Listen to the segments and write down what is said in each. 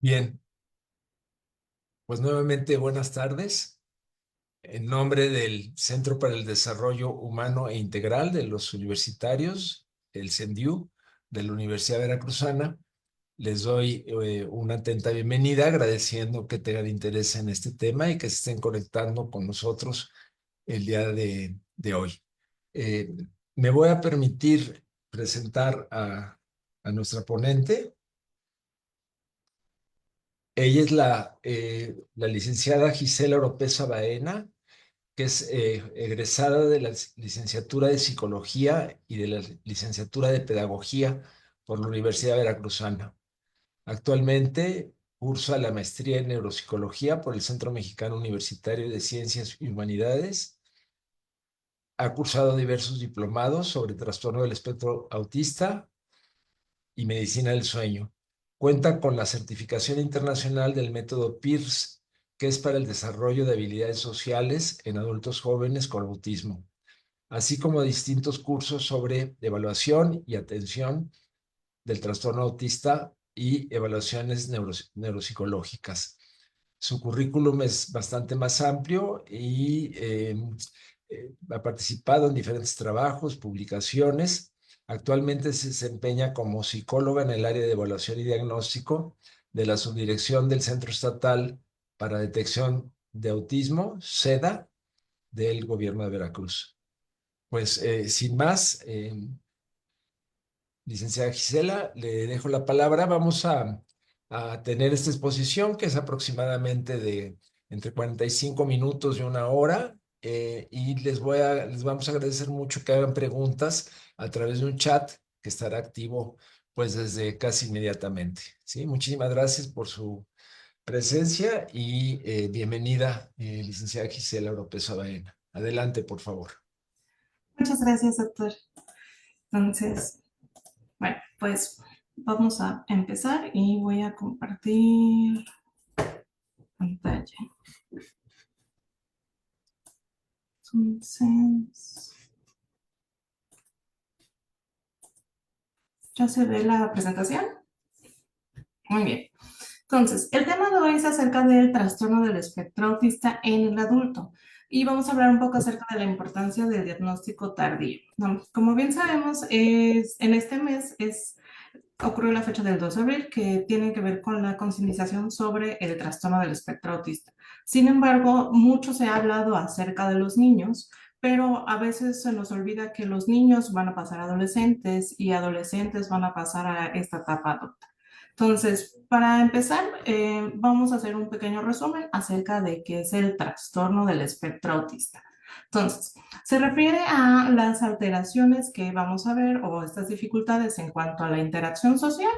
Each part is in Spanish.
Bien, pues nuevamente buenas tardes. En nombre del Centro para el Desarrollo Humano e Integral de los Universitarios, el CENDIU, de la Universidad Veracruzana, les doy una atenta bienvenida, agradeciendo que tengan interés en este tema y que se estén conectando con nosotros el día de hoy. Eh, Me voy a permitir presentar a nuestra ponente. Ella es la licenciada Gisela Oropesa Baena, que es egresada de la licenciatura de Psicología y de la licenciatura de Pedagogía por la Universidad Veracruzana. Actualmente cursa la maestría en Neuropsicología por el Centro Mexicano Universitario de Ciencias y Humanidades. Ha cursado diversos diplomados sobre trastorno del espectro autista y medicina del sueño. Cuenta con la certificación internacional del método PIRS, que es para el desarrollo de habilidades sociales en adultos jóvenes con autismo, así como distintos cursos sobre evaluación y atención del trastorno autista y evaluaciones neuropsicológicas. Su currículum es bastante más amplio y ha participado en diferentes trabajos, publicaciones. Actualmente se desempeña como psicóloga en el área de evaluación y diagnóstico de la Subdirección del Centro Estatal para Detección de Autismo, SEDA, del Gobierno de Veracruz. Pues sin más, licenciada Gisela, le dejo la palabra. Vamos a tener esta exposición que es aproximadamente de entre 45 minutos y una hora, y les vamos a agradecer mucho que hagan preguntas a través de un chat que estará activo pues desde casi inmediatamente. ¿Sí? Muchísimas gracias por su presencia y bienvenida, licenciada Gisela Oropesa Baena. Adelante, por favor. Muchas gracias, doctor. Entonces, bueno, pues vamos a empezar y voy a compartir pantalla. Entonces, ¿ya se ve la presentación? Muy bien. Entonces, el tema de hoy es acerca del trastorno del espectro autista en el adulto y vamos a hablar un poco acerca de la importancia del diagnóstico tardío, ¿no? Como bien sabemos, en este mes ocurrió la fecha del 2 de abril que tiene que ver con la concientización sobre el trastorno del espectro autista. Sin embargo, mucho se ha hablado acerca de los niños, pero a veces se nos olvida que los niños van a pasar a adolescentes y adolescentes van a pasar a esta etapa adulta. Entonces, para empezar, vamos a hacer un pequeño resumen acerca de qué es el trastorno del espectro autista. Entonces, se refiere a las alteraciones que vamos a ver o estas dificultades en cuanto a la interacción social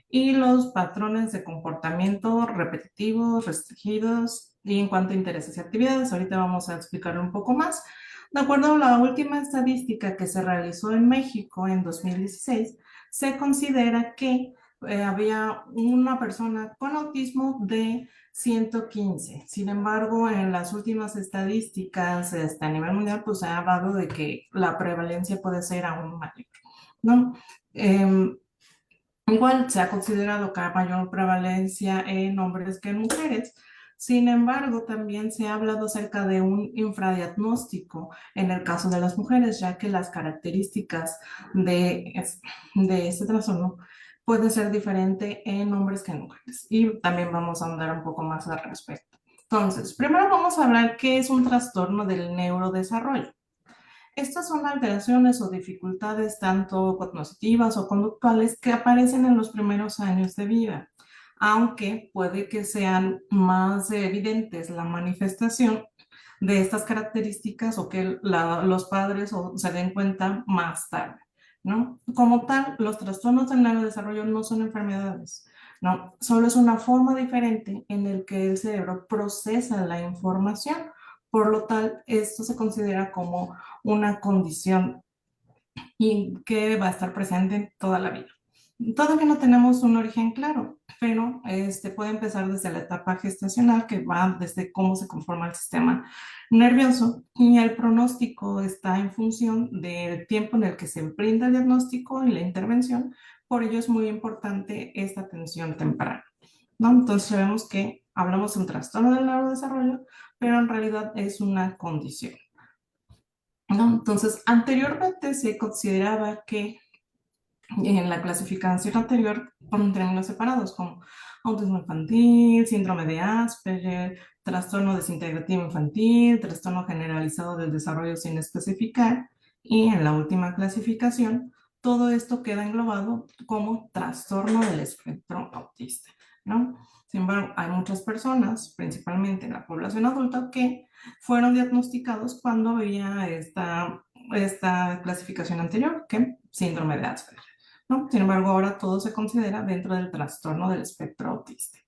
y los patrones de comportamiento repetitivos, restringidos y en cuanto a intereses y actividades. Ahorita vamos a explicar un poco más. De acuerdo a la última estadística que se realizó en México en 2016, se considera que había una persona con autismo de 115. Sin embargo, en las últimas estadísticas a nivel mundial, pues se ha hablado de que la prevalencia puede ser aún mayor, ¿no? Igual se ha considerado que hay mayor prevalencia en hombres que en mujeres. Sin embargo, también se ha hablado acerca de un infradiagnóstico en el caso de las mujeres, ya que las características de, de este trastorno pueden ser diferentes en hombres que en mujeres. Y también vamos a andar un poco más al respecto. Entonces, primero vamos a hablar qué es un trastorno del neurodesarrollo. Estas son alteraciones o dificultades tanto cognitivas o conductuales que aparecen en los primeros años de vida, aunque puede que sean más evidentes la manifestación de estas características o que los padres se den cuenta más tarde, ¿no? Como tal, los trastornos del neurodesarrollo no son enfermedades, ¿no? Solo es una forma diferente en el que el cerebro procesa la información. Por lo tal, esto se considera como una condición y que va a estar presente toda la vida. Todavía no tenemos un origen claro, pero puede empezar desde la etapa gestacional, que va desde cómo se conforma el sistema nervioso, y el pronóstico está en función del tiempo en el que se brinda el diagnóstico y la intervención. Por ello es muy importante esta atención temprana. ¿no? Entonces sabemos que hablamos de un trastorno del neurodesarrollo, pero en realidad es una condición, ¿no? Entonces, anteriormente se consideraba que en la clasificación anterior con términos separados como autismo infantil, síndrome de Asperger, trastorno desintegrativo infantil, trastorno generalizado del desarrollo sin especificar, y en la última clasificación todo esto queda englobado como trastorno del espectro autista, ¿no? Sin embargo, hay muchas personas, principalmente en la población adulta, que fueron diagnosticados cuando había esta clasificación anterior, que síndrome de Asperger, ¿no? Sin embargo, ahora todo se considera dentro del trastorno del espectro autista.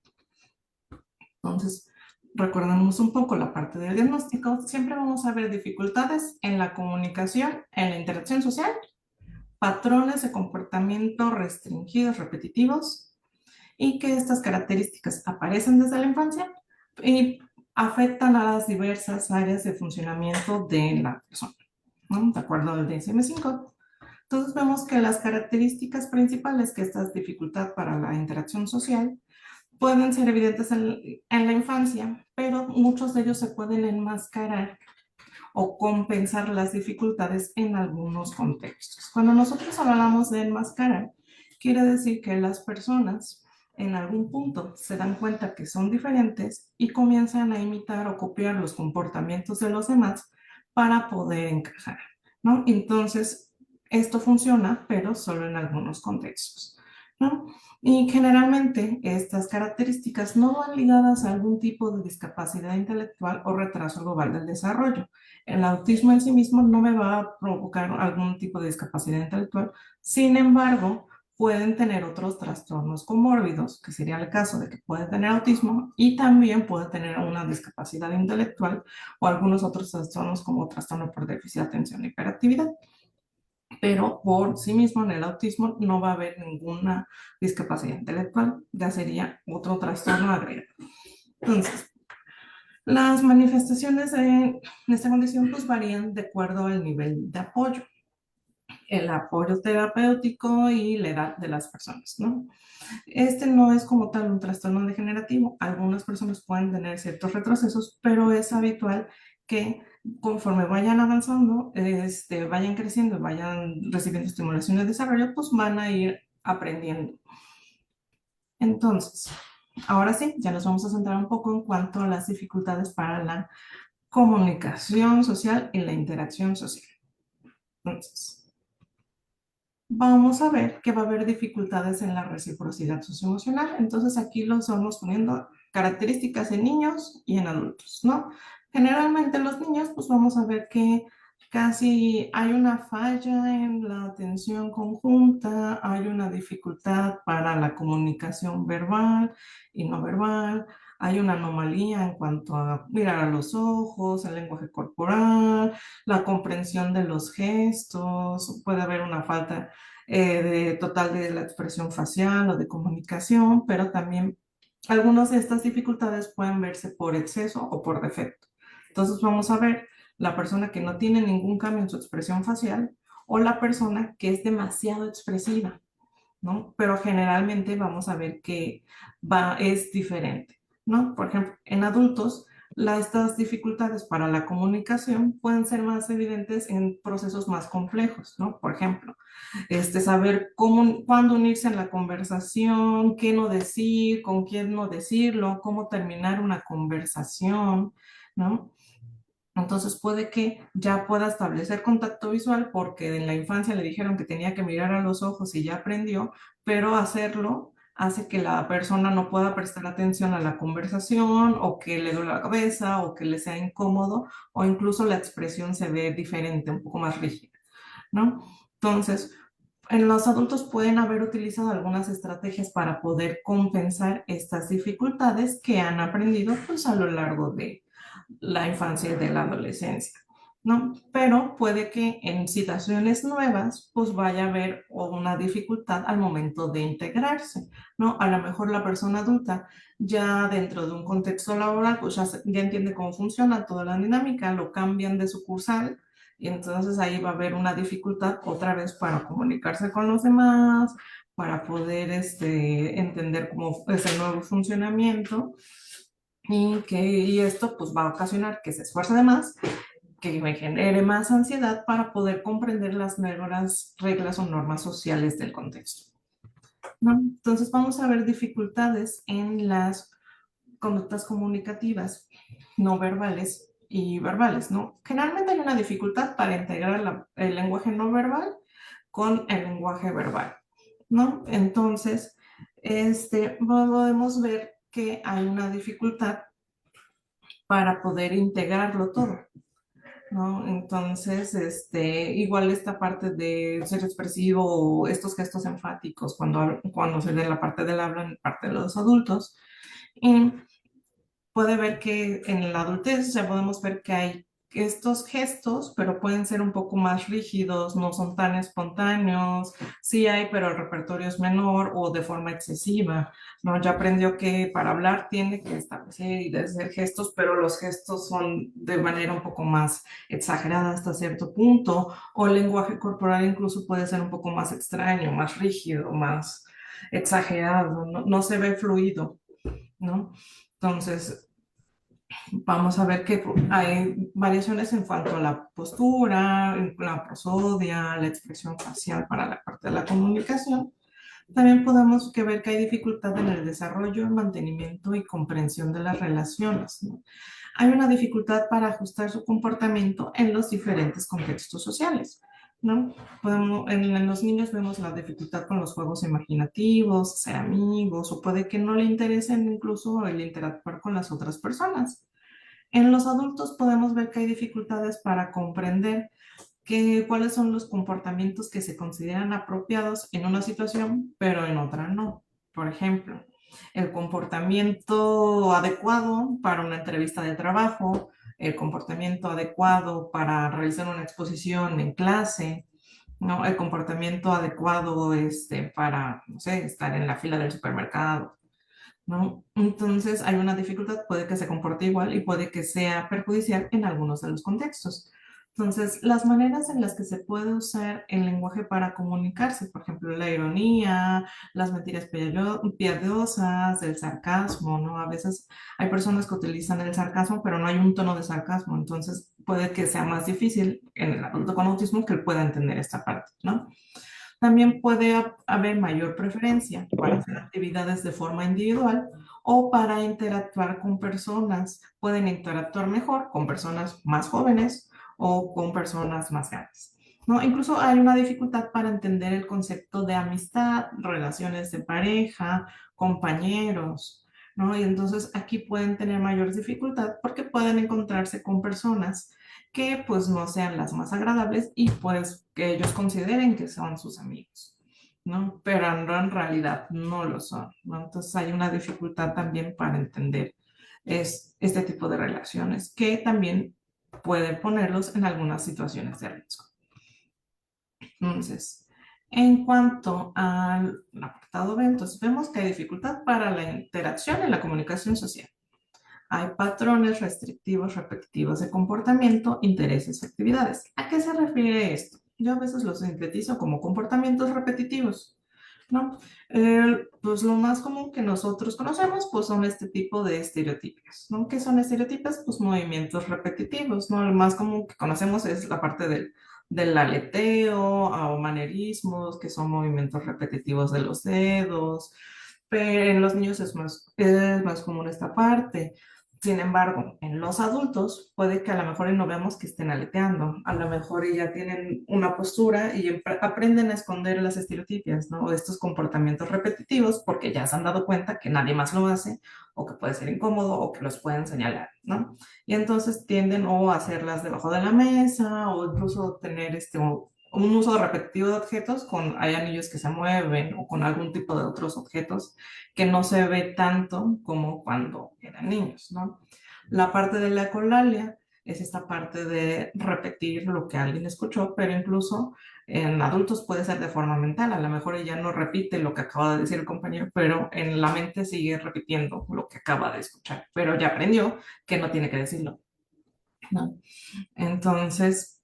Entonces, recordemos un poco la parte del diagnóstico. Siempre vamos a ver dificultades en la comunicación, en la interacción social, patrones de comportamiento restringidos, repetitivos, y que estas características aparecen desde la infancia y afectan a las diversas áreas de funcionamiento de la persona, ¿no? De acuerdo al DSM-5. Entonces vemos que las características principales que esta dificultad para la interacción social pueden ser evidentes en la infancia, pero muchos de ellos se pueden enmascarar o compensar las dificultades en algunos contextos. Cuando nosotros hablamos de enmascarar, quiere decir que las personas en algún punto se dan cuenta que son diferentes y comienzan a imitar o copiar los comportamientos de los demás para poder encajar, ¿no? Entonces, esto funciona, pero solo en algunos contextos, ¿no? Y generalmente estas características no van ligadas a algún tipo de discapacidad intelectual o retraso global del desarrollo. El autismo en sí mismo no me va a provocar algún tipo de discapacidad intelectual. Sin embargo, pueden tener otros trastornos comórbidos, que sería el caso de que puede tener autismo y también puede tener una discapacidad intelectual o algunos otros trastornos como trastorno por déficit de atención e hiperactividad. Pero por sí mismo en el autismo no va a haber ninguna discapacidad intelectual, ya sería otro trastorno agregado. Entonces, las manifestaciones de esta condición pues varían de acuerdo al nivel de apoyo, el apoyo terapéutico y la edad de las personas, ¿no? Este no es como tal un trastorno degenerativo. Algunas personas pueden tener ciertos retrocesos, pero es habitual que conforme vayan avanzando, vayan creciendo, vayan recibiendo estimulación de desarrollo, pues van a ir aprendiendo. Entonces, ahora sí, ya nos vamos a centrar un poco en cuanto a las dificultades para la comunicación social y la interacción social. Entonces, vamos a ver que va a haber dificultades en la reciprocidad socioemocional. Entonces, aquí lo estamos poniendo características en niños y en adultos, ¿no? Generalmente en los niños, pues vamos a ver que casi hay una falla en la atención conjunta, hay una dificultad para la comunicación verbal y no verbal, hay una anomalía en cuanto a mirar a los ojos, el lenguaje corporal, la comprensión de los gestos, puede haber una falta total de la expresión facial o de comunicación, pero también algunas de estas dificultades pueden verse por exceso o por defecto. Entonces vamos a ver la persona que no tiene ningún cambio en su expresión facial o la persona que es demasiado expresiva, ¿no? Pero generalmente vamos a ver que es diferente, ¿no? Por ejemplo, en adultos, estas dificultades para la comunicación pueden ser más evidentes en procesos más complejos, ¿no? Por ejemplo, saber cómo, cuándo unirse en la conversación, qué no decir, con quién no decirlo, cómo terminar una conversación, ¿no? Entonces puede que ya pueda establecer contacto visual porque en la infancia le dijeron que tenía que mirar a los ojos y ya aprendió, pero hacerlo hace que la persona no pueda prestar atención a la conversación o que le duele la cabeza o que le sea incómodo o incluso la expresión se ve diferente, un poco más rígida, ¿no? Entonces, en los adultos pueden haber utilizado algunas estrategias para poder compensar estas dificultades que han aprendido pues, a lo largo de la infancia y de la adolescencia, ¿no? Pero puede que en situaciones nuevas, pues vaya a haber una dificultad al momento de integrarse, ¿no? A lo mejor la persona adulta ya dentro de un contexto laboral, pues ya entiende cómo funciona toda la dinámica, lo cambian de sucursal y entonces ahí va a haber una dificultad otra vez para comunicarse con los demás, para poder entender cómo es el nuevo funcionamiento y esto pues va a ocasionar que se esfuerce de más, que me genere más ansiedad para poder comprender las nuevas reglas o normas sociales del contexto, ¿no? Entonces vamos a ver dificultades en las conductas comunicativas no verbales y verbales, ¿no? Generalmente hay una dificultad para integrar el lenguaje no verbal con el lenguaje verbal, ¿no? Entonces, podemos ver que hay una dificultad para poder integrarlo todo, ¿no? Entonces, igual esta parte de ser expresivo o estos gestos enfáticos cuando se ve la parte del habla en parte de los adultos, y puede ver que en la adultez ya podemos ver que hay estos gestos, pero pueden ser un poco más rígidos, no son tan espontáneos, sí hay, pero el repertorio es menor o de forma excesiva, ¿no? Ya aprendió que para hablar tiene que establecer y hacer gestos, pero los gestos son de manera un poco más exagerada hasta cierto punto, o el lenguaje corporal incluso puede ser un poco más extraño, más rígido, más exagerado, no se ve fluido, ¿no? Entonces, vamos a ver que hay variaciones en cuanto a la postura, la prosodia, la expresión facial para la parte de la comunicación. También podemos ver que hay dificultad en el desarrollo, mantenimiento y comprensión de las relaciones, ¿no? Hay una dificultad para ajustar su comportamiento en los diferentes contextos sociales, ¿no? En los niños vemos la dificultad con los juegos imaginativos, ser amigos, o puede que no le interesen incluso el interactuar con las otras personas. En los adultos podemos ver que hay dificultades para comprender cuáles son los comportamientos que se consideran apropiados en una situación, pero en otra no. Por ejemplo, el comportamiento adecuado para una entrevista de trabajo, el comportamiento adecuado para realizar una exposición en clase, ¿no? El comportamiento adecuado para, no sé, estar en la fila del supermercado, ¿no? Entonces hay una dificultad, puede que se comporte igual y puede que sea perjudicial en algunos de los contextos. Entonces, las maneras en las que se puede usar el lenguaje para comunicarse, por ejemplo, la ironía, las mentiras piadosas, el sarcasmo, ¿no? A veces hay personas que utilizan el sarcasmo, pero no hay un tono de sarcasmo, entonces puede que sea más difícil en el adulto con autismo que él pueda entender esta parte, ¿no? También puede haber mayor preferencia para hacer actividades de forma individual o para interactuar con personas. Pueden interactuar mejor con personas más jóvenes o con personas más grandes, ¿no? Incluso hay una dificultad para entender el concepto de amistad, relaciones de pareja, compañeros, ¿no? Y entonces aquí pueden tener mayor dificultad porque pueden encontrarse con personas que pues no sean las más agradables y pues que ellos consideren que son sus amigos, ¿no? Pero en realidad no lo son, ¿no? Entonces hay una dificultad también para entender este tipo de relaciones que también pueden ponerlos en algunas situaciones de riesgo. Entonces, en cuanto al apartado B, entonces vemos que hay dificultad para la interacción en la comunicación social. Hay patrones restrictivos repetitivos de comportamiento, intereses y actividades. ¿A qué se refiere esto? Yo a veces lo sintetizo como comportamientos repetitivos, ¿no? Pues lo más común que nosotros conocemos pues son este tipo de estereotipos, ¿no? ¿Qué son estereotipos? Pues movimientos repetitivos, ¿no? El más común que conocemos es la parte del aleteo o manerismos, que son movimientos repetitivos de los dedos, pero en los niños es más común esta parte. Sin embargo, en los adultos puede que a lo mejor no veamos que estén aleteando, a lo mejor ya tienen una postura y aprenden a esconder las estereotipias, ¿no? O estos comportamientos repetitivos porque ya se han dado cuenta que nadie más lo hace o que puede ser incómodo o que los pueden señalar, ¿no? Y entonces tienden o a hacerlas debajo de la mesa o incluso tener un uso repetitivo de objetos hay anillos que se mueven o con algún tipo de otros objetos que no se ve tanto como cuando eran niños, ¿no? La parte de la ecolalia es esta parte de repetir lo que alguien escuchó, pero incluso en adultos puede ser de forma mental. A lo mejor ella no repite lo que acaba de decir el compañero, pero en la mente sigue repitiendo lo que acaba de escuchar, pero ya aprendió que no tiene que decirlo, ¿no? Entonces,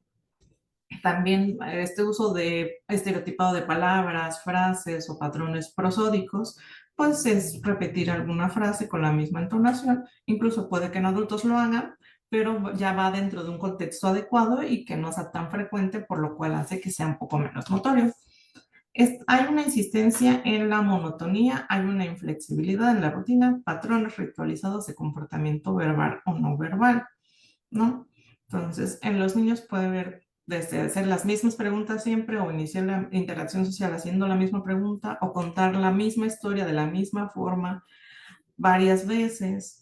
También este uso de estereotipado de palabras, frases o patrones prosódicos, pues es repetir alguna frase con la misma entonación. Incluso puede que en adultos lo hagan, pero ya va dentro de un contexto adecuado y que no sea tan frecuente, por lo cual hace que sea un poco menos notorio. Hay una insistencia en la monotonía, hay una inflexibilidad en la rutina, patrones ritualizados de comportamiento verbal o no verbal, ¿no? Entonces, en los niños puede haber desde hacer las mismas preguntas siempre o iniciar la interacción social haciendo la misma pregunta o contar la misma historia de la misma forma varias veces.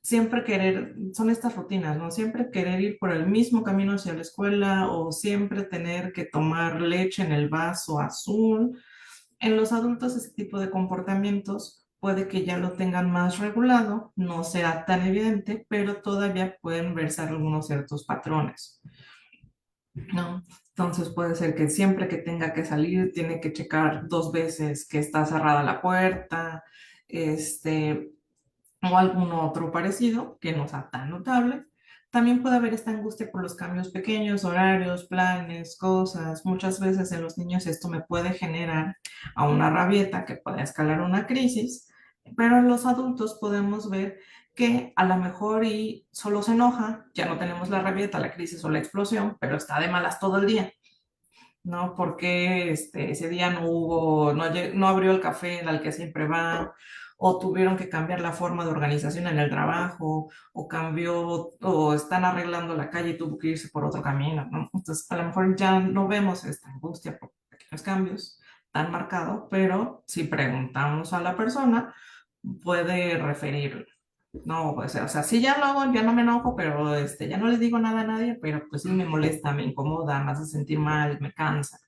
Siempre querer, son estas rutinas, ¿no? Siempre querer ir por el mismo camino hacia la escuela o siempre tener que tomar leche en el vaso azul. En los adultos ese tipo de comportamientos puede que ya lo tengan más regulado, no sea tan evidente, pero todavía pueden verse algunos ciertos patrones, ¿no? Entonces puede ser que siempre que tenga que salir tiene que checar 2 veces que está cerrada la puerta, este, o algún otro parecido que no sea tan notable. También puede haber esta angustia por los cambios pequeños, horarios, planes, cosas. Muchas veces en los niños esto me puede generar a una rabieta que puede escalar una crisis, pero en los adultos podemos ver que a lo mejor y solo se enoja, ya no tenemos la rabieta, la crisis o la explosión, pero está de malas todo el día. ¿No? Porque ese día no hubo, no abrió el café al que siempre va, o tuvieron que cambiar la forma de organización en el trabajo, o cambió, o están arreglando la calle y tuvo que irse por otro camino, ¿no? Entonces, a lo mejor ya no vemos esta angustia por pequeños cambios tan marcado, pero si preguntamos a la persona, puede referir, no, pues, o sea, sí ya lo hago, ya no me enojo, pero ya no le digo nada a nadie, pero pues sí me molesta, me incomoda, me hace sentir mal, me cansa,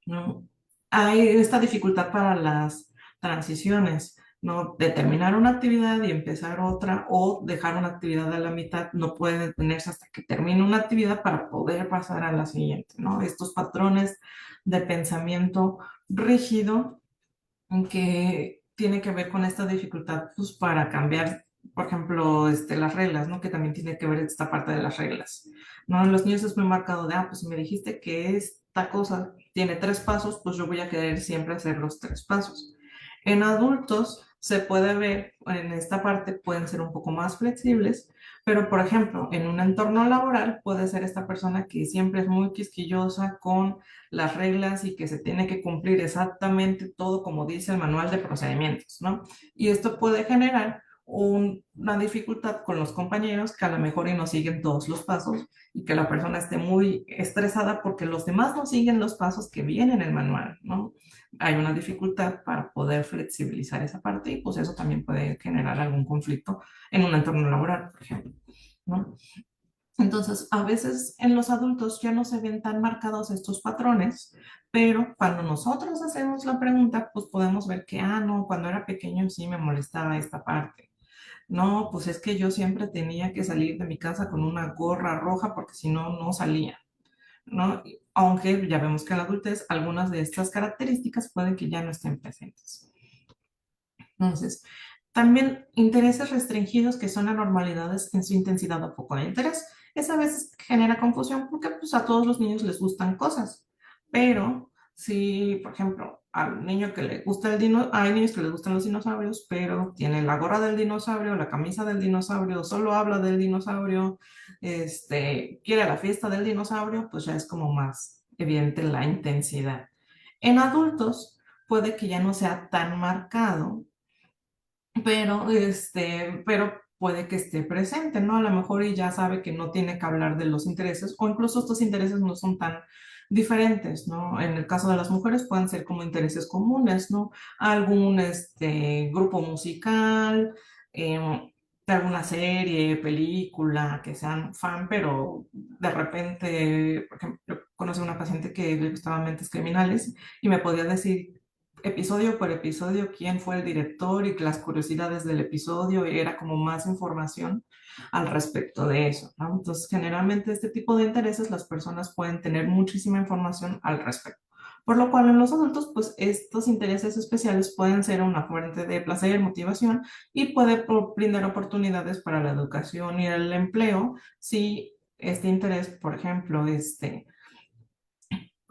¿no? Hay esta dificultad para las transiciones, ¿no? De terminar una actividad y empezar otra o dejar una actividad a la mitad no puede detenerse hasta que termine una actividad para poder pasar a la siguiente, ¿no? Estos patrones de pensamiento rígido que tiene que ver con esta dificultad pues, para cambiar, por ejemplo, las reglas, ¿no? Que también tiene que ver esta parte de las reglas, ¿no? En los niños es muy marcado de, pues si me dijiste que esta cosa tiene 3 pasos, pues yo voy a querer siempre hacer los 3 pasos. En adultos se puede ver, en esta parte pueden ser un poco más flexibles, pero por ejemplo, en un entorno laboral puede ser esta persona que siempre es muy quisquillosa con las reglas y que se tiene que cumplir exactamente todo como dice el manual de procedimientos, ¿no? Y esto puede generar una dificultad con los compañeros que a lo mejor y no siguen todos los pasos y que la persona esté muy estresada porque los demás no siguen los pasos que vienen en el manual, ¿no? Hay una dificultad para poder flexibilizar esa parte y pues eso también puede generar algún conflicto en un entorno laboral, por ejemplo, ¿no? Entonces, a veces en los adultos ya no se ven tan marcados estos patrones, pero cuando nosotros hacemos la pregunta, pues podemos ver que, no, cuando era pequeño sí me molestaba esta parte. No, pues es que yo siempre tenía que salir de mi casa con una gorra roja porque si no, no salía, ¿no? Aunque ya vemos que en la adultez algunas de estas características pueden que ya no estén presentes. Entonces, también intereses restringidos que son anormalidades en su intensidad o foco de interés. Eso a veces genera confusión porque pues, a todos los niños les gustan cosas, pero si, por ejemplo, al niño que le gusta hay niños que les gustan los dinosaurios, pero tiene la gorra del dinosaurio, la camisa del dinosaurio, solo habla del dinosaurio, quiere la fiesta del dinosaurio, pues ya es como más evidente la intensidad. En adultos puede que ya no sea tan marcado, pero puede que esté presente, ¿no? A lo mejor y ya sabe que no tiene que hablar de los intereses o incluso estos intereses no son tan diferentes, ¿no? En el caso de las mujeres pueden ser como intereses comunes, ¿no? Algún grupo musical, de alguna serie, película, que sean fan, pero de repente, por ejemplo, yo conocí a una paciente que le gustaban Mentes Criminales y me podía decir episodio por episodio quién fue el director y las curiosidades del episodio, y era como más información al respecto de eso, ¿no? Entonces, generalmente este tipo de intereses las personas pueden tener muchísima información al respecto. Por lo cual en los adultos, pues estos intereses especiales pueden ser una fuente de placer, motivación y puede brindar oportunidades para la educación y el empleo si este interés, por ejemplo,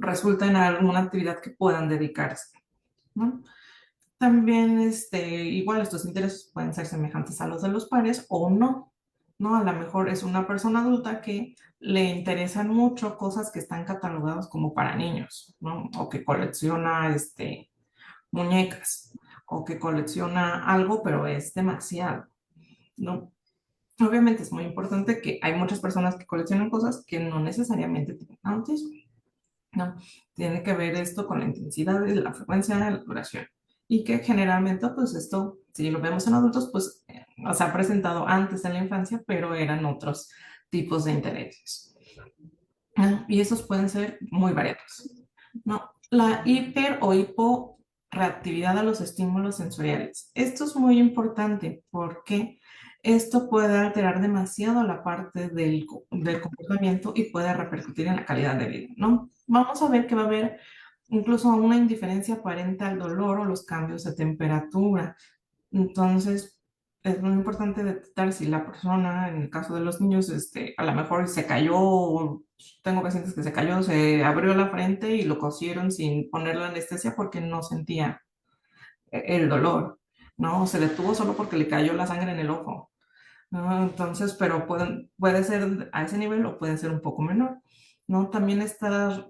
resulta en alguna actividad que puedan dedicarse, ¿no? También, igual estos intereses pueden ser semejantes a los de los pares o no, ¿no? A lo mejor es una persona adulta que le interesan mucho cosas que están catalogadas como para niños, ¿no? O que colecciona, muñecas, o que colecciona algo, pero es demasiado, ¿no? Obviamente es muy importante que hay muchas personas que coleccionan cosas que no necesariamente tienen autismo, ¿no? Tiene que ver esto con la intensidad y la frecuencia de la duración. Y que generalmente, pues esto, si lo vemos en adultos, pues se ha presentado antes en la infancia, pero eran otros tipos de intereses, ¿no? Y esos pueden ser muy variados, ¿no? La hiper o hiporreactividad a los estímulos sensoriales. Esto es muy importante porque esto puede alterar demasiado la parte del comportamiento y puede repercutir en la calidad de vida, ¿no? Vamos a ver que va a haber incluso una indiferencia aparente al dolor o los cambios de temperatura. Entonces, es muy importante detectar si la persona, en el caso de los niños, a lo mejor se cayó, o tengo pacientes que se cayó, se abrió la frente y lo cosieron sin ponerle anestesia porque no sentía el dolor, ¿no? Se detuvo solo porque le cayó la sangre en el ojo, ¿no? Entonces, pero puede ser a ese nivel o puede ser un poco menor, ¿no? También estas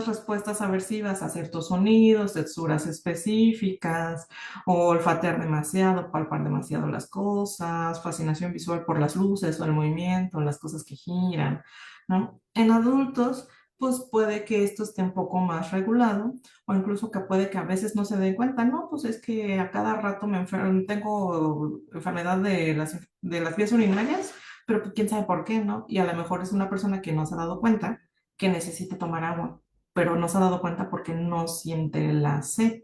respuestas aversivas a ciertos sonidos, texturas específicas, o olfatear demasiado, palpar demasiado las cosas, fascinación visual por las luces o el movimiento, las cosas que giran, ¿no? En adultos, pues puede que esto esté un poco más regulado, o incluso que puede que a veces no se den cuenta, no, pues es que a cada rato me enfermo, tengo enfermedad de las vías urinarias, pero pues quién sabe por qué, ¿no? Y a lo mejor es una persona que no se ha dado cuenta que necesita tomar agua, pero no se ha dado cuenta porque no siente la sed,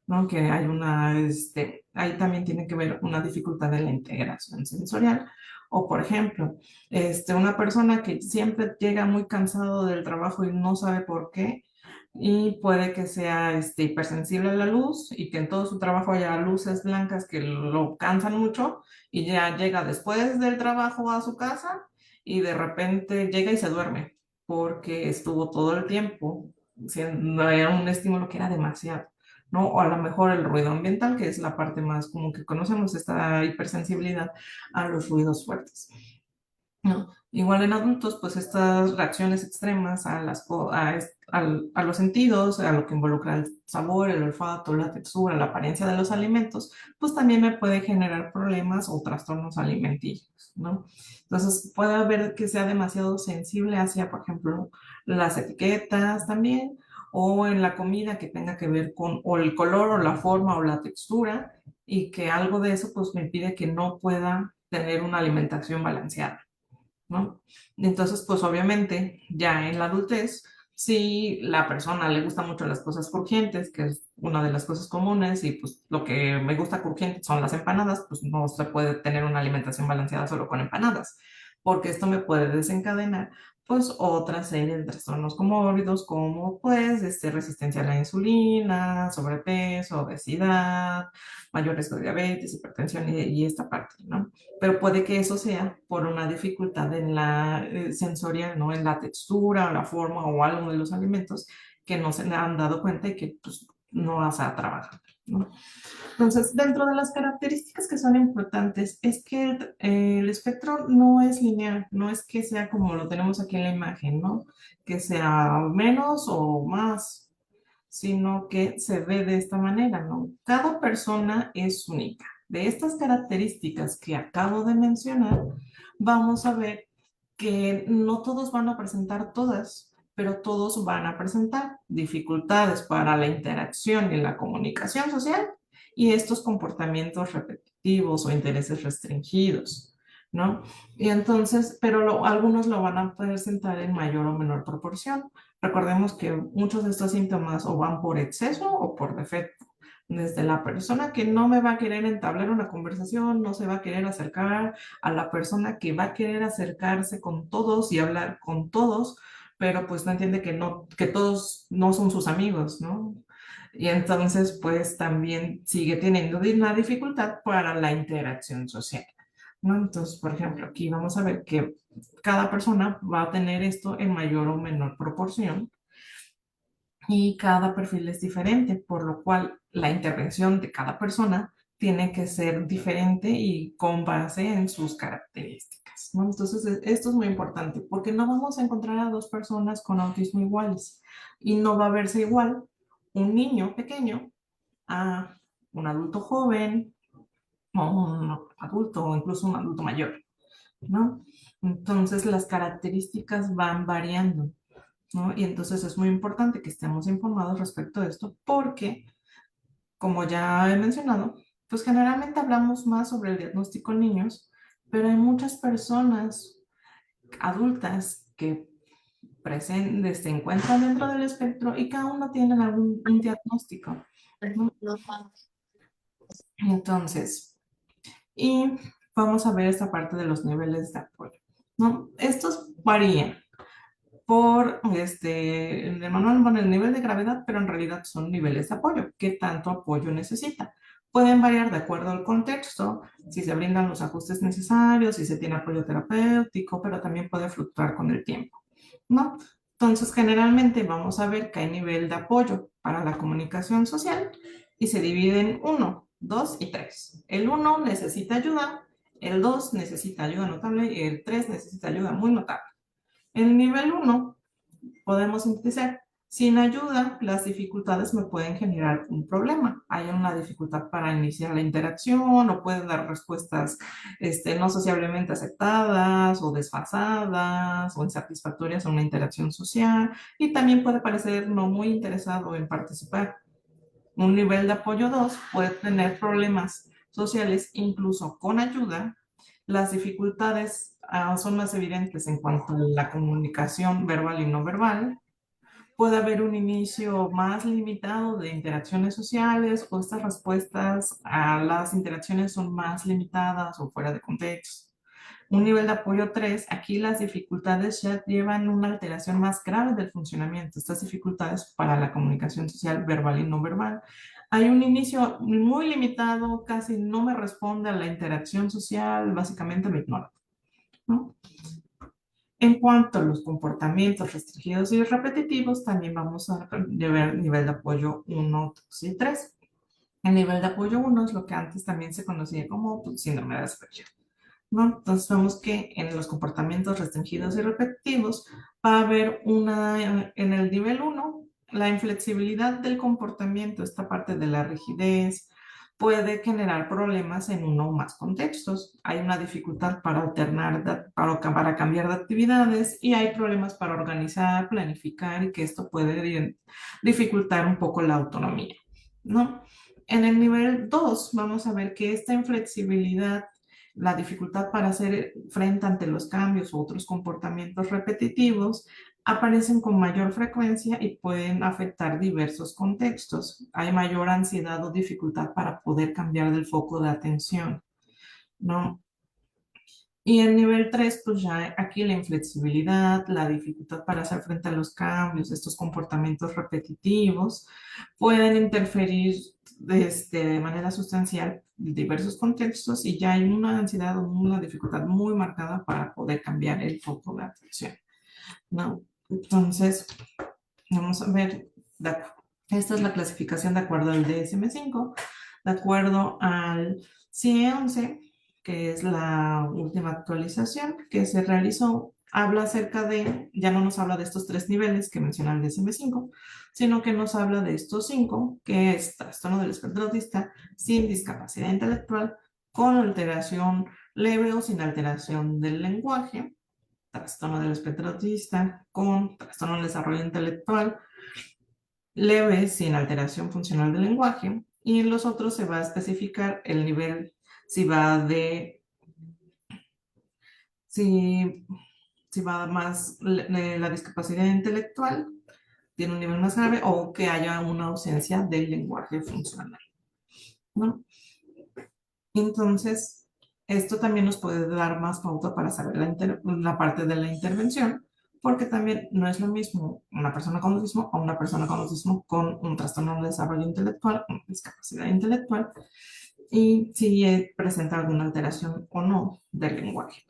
¿no? Que hay ahí también tiene que ver una dificultad en la integración sensorial. O, por ejemplo, una persona que siempre llega muy cansado del trabajo y no sabe por qué, y puede que sea hipersensible a la luz y que en todo su trabajo haya luces blancas que lo cansan mucho y ya llega después del trabajo a su casa y de repente llega y se duerme porque estuvo todo el tiempo siendo era un estímulo que era demasiado, ¿no? O a lo mejor el ruido ambiental, que es la parte más común que conocemos, esta hipersensibilidad a los ruidos fuertes, ¿no? Igual en adultos, pues estas reacciones extremas a los sentidos, a lo que involucra el sabor, el olfato, la textura, la apariencia de los alimentos, pues también me puede generar problemas o trastornos alimenticios, ¿no? Entonces puede haber que sea demasiado sensible hacia, por ejemplo, las etiquetas también, o en la comida que tenga que ver con o el color o la forma o la textura, y que algo de eso pues me impide que no pueda tener una alimentación balanceada, ¿no? Entonces, pues obviamente ya en la adultez, si la persona le gusta mucho las cosas crujientes, que es una de las cosas comunes, y pues lo que me gusta crujiente son las empanadas, pues no se puede tener una alimentación balanceada solo con empanadas, porque esto me puede desencadenar pues otra serie de trastornos comórbidos como pues resistencia a la insulina, sobrepeso, obesidad, mayor riesgo de diabetes, hipertensión y esta parte, ¿no? Pero puede que eso sea por una dificultad en la sensorial, ¿no? En la textura, o la forma o algo de los alimentos que no se han dado cuenta y que pues no vas a trabajar, ¿no? Entonces, dentro de las características que son importantes es que el espectro no es lineal, no es que sea como lo tenemos aquí en la imagen, ¿no? Que sea menos o más, sino que se ve de esta manera, ¿no? Cada persona es única. De estas características que acabo de mencionar, vamos a ver que no todos van a presentar todas, pero todos van a presentar dificultades para la interacción y la comunicación social y estos comportamientos repetitivos o intereses restringidos, ¿no? Y entonces, pero algunos lo van a presentar en mayor o menor proporción. Recordemos que muchos de estos síntomas o van por exceso o por defecto. Desde la persona que no me va a querer entablar una conversación, no se va a querer acercar, a la persona que va a querer acercarse con todos y hablar con todos, pero pues no entiende que no, que todos no son sus amigos, ¿no? Y entonces pues también sigue teniendo una dificultad para la interacción social, ¿no? Entonces, por ejemplo, aquí vamos a ver que cada persona va a tener esto en mayor o menor proporción y cada perfil es diferente, por lo cual la intervención de cada persona tiene que ser diferente y con base en sus características, ¿no? Entonces, esto es muy importante porque no vamos a encontrar a dos personas con autismo iguales y no va a verse igual un niño pequeño a un adulto joven o un adulto o incluso un adulto mayor, ¿no? Entonces, las características van variando, ¿no? Y entonces es muy importante que estemos informados respecto a esto porque, como ya he mencionado, pues generalmente hablamos más sobre el diagnóstico en niños, pero hay muchas personas adultas que se encuentran dentro del espectro y cada uno tiene algún un diagnóstico, ¿no? Entonces, y vamos a ver esta parte de los niveles de apoyo, ¿no? Estos varían por en el manual pone el nivel de gravedad, pero en realidad son niveles de apoyo. ¿Qué tanto apoyo necesita? Pueden variar de acuerdo al contexto, si se brindan los ajustes necesarios, si se tiene apoyo terapéutico, pero también puede fluctuar con el tiempo, ¿no? Entonces, generalmente vamos a ver que hay nivel de apoyo para la comunicación social y se divide en uno, 2 y 3. El uno necesita ayuda, el 2 necesita ayuda notable y el 3 necesita ayuda muy notable. El nivel uno podemos sintetizar. Sin ayuda, las dificultades me pueden generar un problema. Hay una dificultad para iniciar la interacción o pueden dar respuestas no sociablemente aceptadas o desfasadas o insatisfactorias a una interacción social y también puede parecer no muy interesado en participar. Un nivel de apoyo 2 puede tener problemas sociales incluso con ayuda. Las dificultades son más evidentes en cuanto a la comunicación verbal y no verbal. Puede haber un inicio más limitado de interacciones sociales o estas respuestas a las interacciones son más limitadas o fuera de contexto. Un nivel de apoyo 3, aquí las dificultades ya llevan una alteración más grave del funcionamiento, estas dificultades para la comunicación social verbal y no verbal. Hay un inicio muy limitado, casi no me responde a la interacción social, básicamente me ignora, ¿no? En cuanto a los comportamientos restringidos y repetitivos, también vamos a ver nivel de apoyo 1, 2 y 3. El nivel de apoyo 1 es lo que antes también se conocía como síndrome de Asperger, ¿no? Entonces vemos que en los comportamientos restringidos y repetitivos va a haber en el nivel uno la inflexibilidad del comportamiento, esta parte de la rigidez, puede generar problemas en uno o más contextos. Hay una dificultad para alternar, para cambiar de actividades y hay problemas para organizar, planificar y que esto puede dificultar un poco la autonomía, ¿no? En el nivel 2 vamos a ver que esta inflexibilidad, la dificultad para hacer frente ante los cambios u otros comportamientos repetitivos aparecen con mayor frecuencia y pueden afectar diversos contextos. Hay mayor ansiedad o dificultad para poder cambiar del foco de atención, ¿no? Y el nivel 3 pues ya aquí la inflexibilidad, la dificultad para hacer frente a los cambios, estos comportamientos repetitivos, pueden interferir de manera sustancial en diversos contextos y ya hay una ansiedad o una dificultad muy marcada para poder cambiar el foco de atención, ¿no? Entonces, vamos a ver, esta es la clasificación de acuerdo al DSM-5, de acuerdo al CIE-11, que es la última actualización que se realizó, habla acerca de, ya no nos habla de estos tres niveles que menciona el DSM-5, sino que nos habla de estos cinco, que es trastorno del espectro autista sin discapacidad intelectual, con alteración leve o sin alteración del lenguaje, trastorno del espectro autista con trastorno del desarrollo intelectual leve sin alteración funcional del lenguaje y en los otros se va a especificar el nivel si va de si, si va más la discapacidad intelectual tiene un nivel más grave o que haya una ausencia del lenguaje funcional, ¿no? Entonces, esto también nos puede dar más pauta para saber la parte de la intervención, porque también no es lo mismo una persona con autismo o una persona con autismo con un trastorno de desarrollo intelectual, una discapacidad intelectual, y si presenta alguna alteración o no del lenguaje,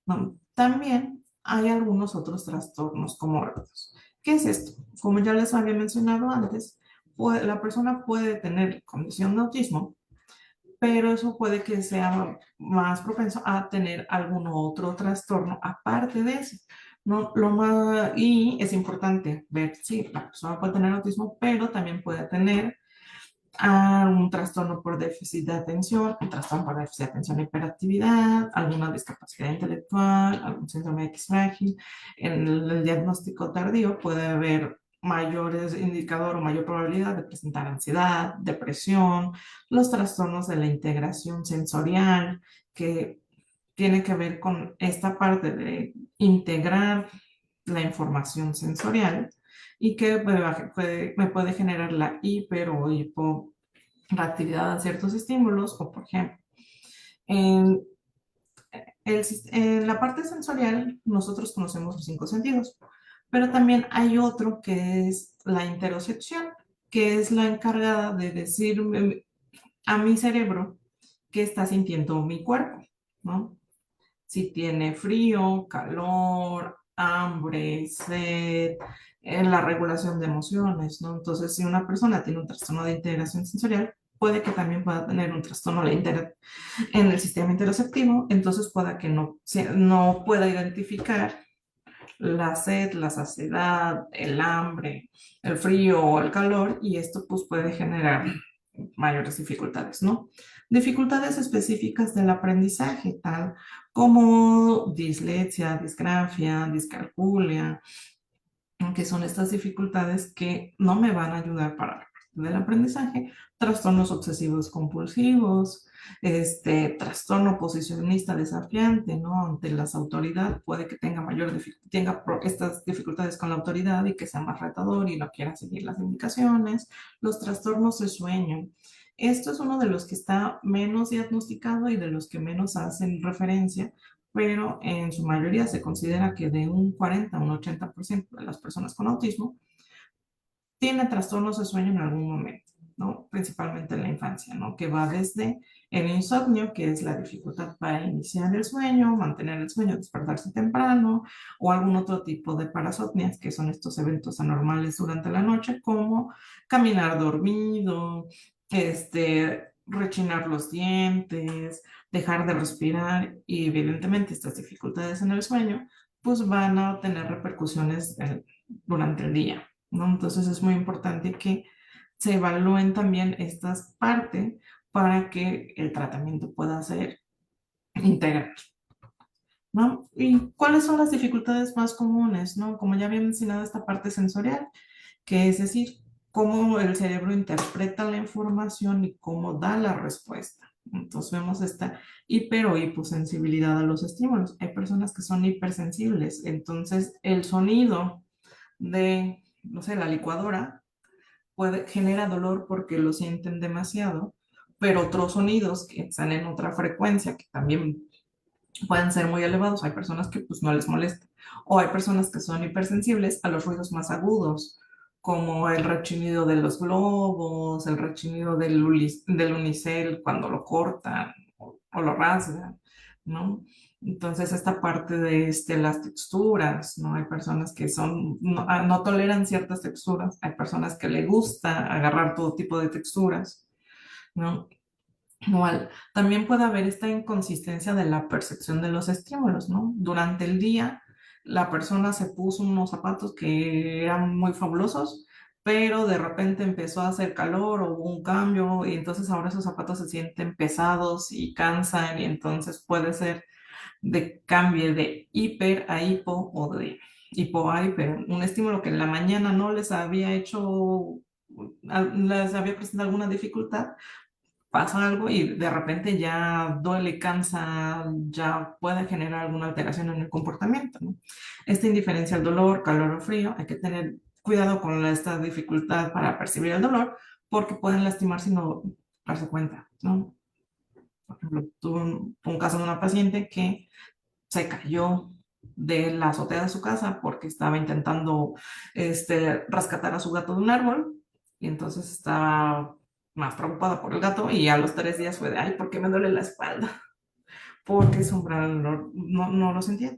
¿no? También hay algunos otros trastornos comórbidos, ¿Qué es esto? Como ya les había mencionado antes, la persona puede tener condición de autismo, pero eso puede que sea más propenso a tener algún otro trastorno aparte de eso. No, y es importante ver si la persona puede tener autismo, pero también puede tener un trastorno por déficit de atención, un trastorno por déficit de atención e hiperactividad, alguna discapacidad intelectual, algún síndrome X frágil. En el diagnóstico tardío puede haber mayores indicador o mayor probabilidad de presentar ansiedad, depresión, los trastornos de la integración sensorial, que tiene que ver con esta parte de integrar la información sensorial y que me puede generar la hiper o hiporeactividad a ciertos estímulos, o por ejemplo, en, en la parte sensorial nosotros conocemos los cinco sentidos, pero también hay otro que es la interocepción, que es la encargada de decirme a mi cerebro qué está sintiendo mi cuerpo, ¿no? Si tiene frío, calor, hambre, sed, la regulación de emociones, ¿no? Entonces, si una persona tiene un trastorno de integración sensorial, puede que también pueda tener un trastorno en el sistema interoceptivo, entonces pueda que no pueda identificar la sed, la saciedad, el hambre, el frío o el calor, y esto pues puede generar mayores dificultades, ¿no? Dificultades específicas del aprendizaje, tal como dislexia, disgrafia, discalculia, que son estas dificultades que no me van a ayudar para la parte del aprendizaje, trastornos obsesivos compulsivos, trastorno posicionista desafiante, ¿no? Ante las autoridades, puede que tenga estas dificultades con la autoridad y que sea más retador y no quiera seguir las indicaciones, los trastornos de sueño. Esto es uno de los que está menos diagnosticado y de los que menos hacen referencia, pero en su mayoría se considera que de un 40 a un 80% de las personas con autismo tiene trastornos de sueño en algún momento, ¿no? Principalmente en la infancia, ¿no? Que va desde el insomnio, que es la dificultad para iniciar el sueño, mantener el sueño, despertarse temprano, o algún otro tipo de parasomnias, que son estos eventos anormales durante la noche, como caminar dormido, rechinar los dientes, dejar de respirar, y evidentemente estas dificultades en el sueño, pues van a tener repercusiones durante el día, ¿no? Entonces es muy importante que se evalúen también estas partes para que el tratamiento pueda ser integral, ¿no? ¿Y cuáles son las dificultades más comunes, ¿no? Como ya había mencionado, esta parte sensorial, que es decir, cómo el cerebro interpreta la información y cómo da la respuesta. Entonces vemos esta hiper o hiposensibilidad a los estímulos. Hay personas que son hipersensibles, entonces el sonido de, no sé, la licuadora genera dolor porque lo sienten demasiado, pero otros sonidos que están en otra frecuencia, que también pueden ser muy elevados, hay personas que pues no les molesta, o hay personas que son hipersensibles a los ruidos más agudos, como el rechinido de los globos, el rechinido del unicel cuando lo cortan o lo rasgan, ¿no? Entonces, esta parte de las texturas, ¿no? Hay personas que no toleran ciertas texturas, hay personas que le gusta agarrar todo tipo de texturas, ¿no? Igual, también puede haber esta inconsistencia de la percepción de los estímulos, ¿no? Durante el día, la persona se puso unos zapatos que eran muy fabulosos, pero de repente empezó a hacer calor o hubo un cambio y entonces ahora esos zapatos se sienten pesados y cansan, y entonces puede ser de cambie de hiper a hipo o de hipo a hiper. Un estímulo que en la mañana no les había les había presentado alguna dificultad, pasa algo y de repente ya duele, cansa, ya puede generar alguna alteración en el comportamiento, ¿no? Esta indiferencia al dolor, calor o frío, hay que tener cuidado con esta dificultad para percibir el dolor, porque pueden lastimar sin no darse cuenta, ¿no? Por ejemplo, tuve un caso de una paciente que se cayó de la azotea de su casa porque estaba intentando rescatar a su gato de un árbol, y entonces estaba más preocupada por el gato, y a los 3 días fue de, ay, ¿por qué me duele la espalda? Porque su umbral no lo sentía.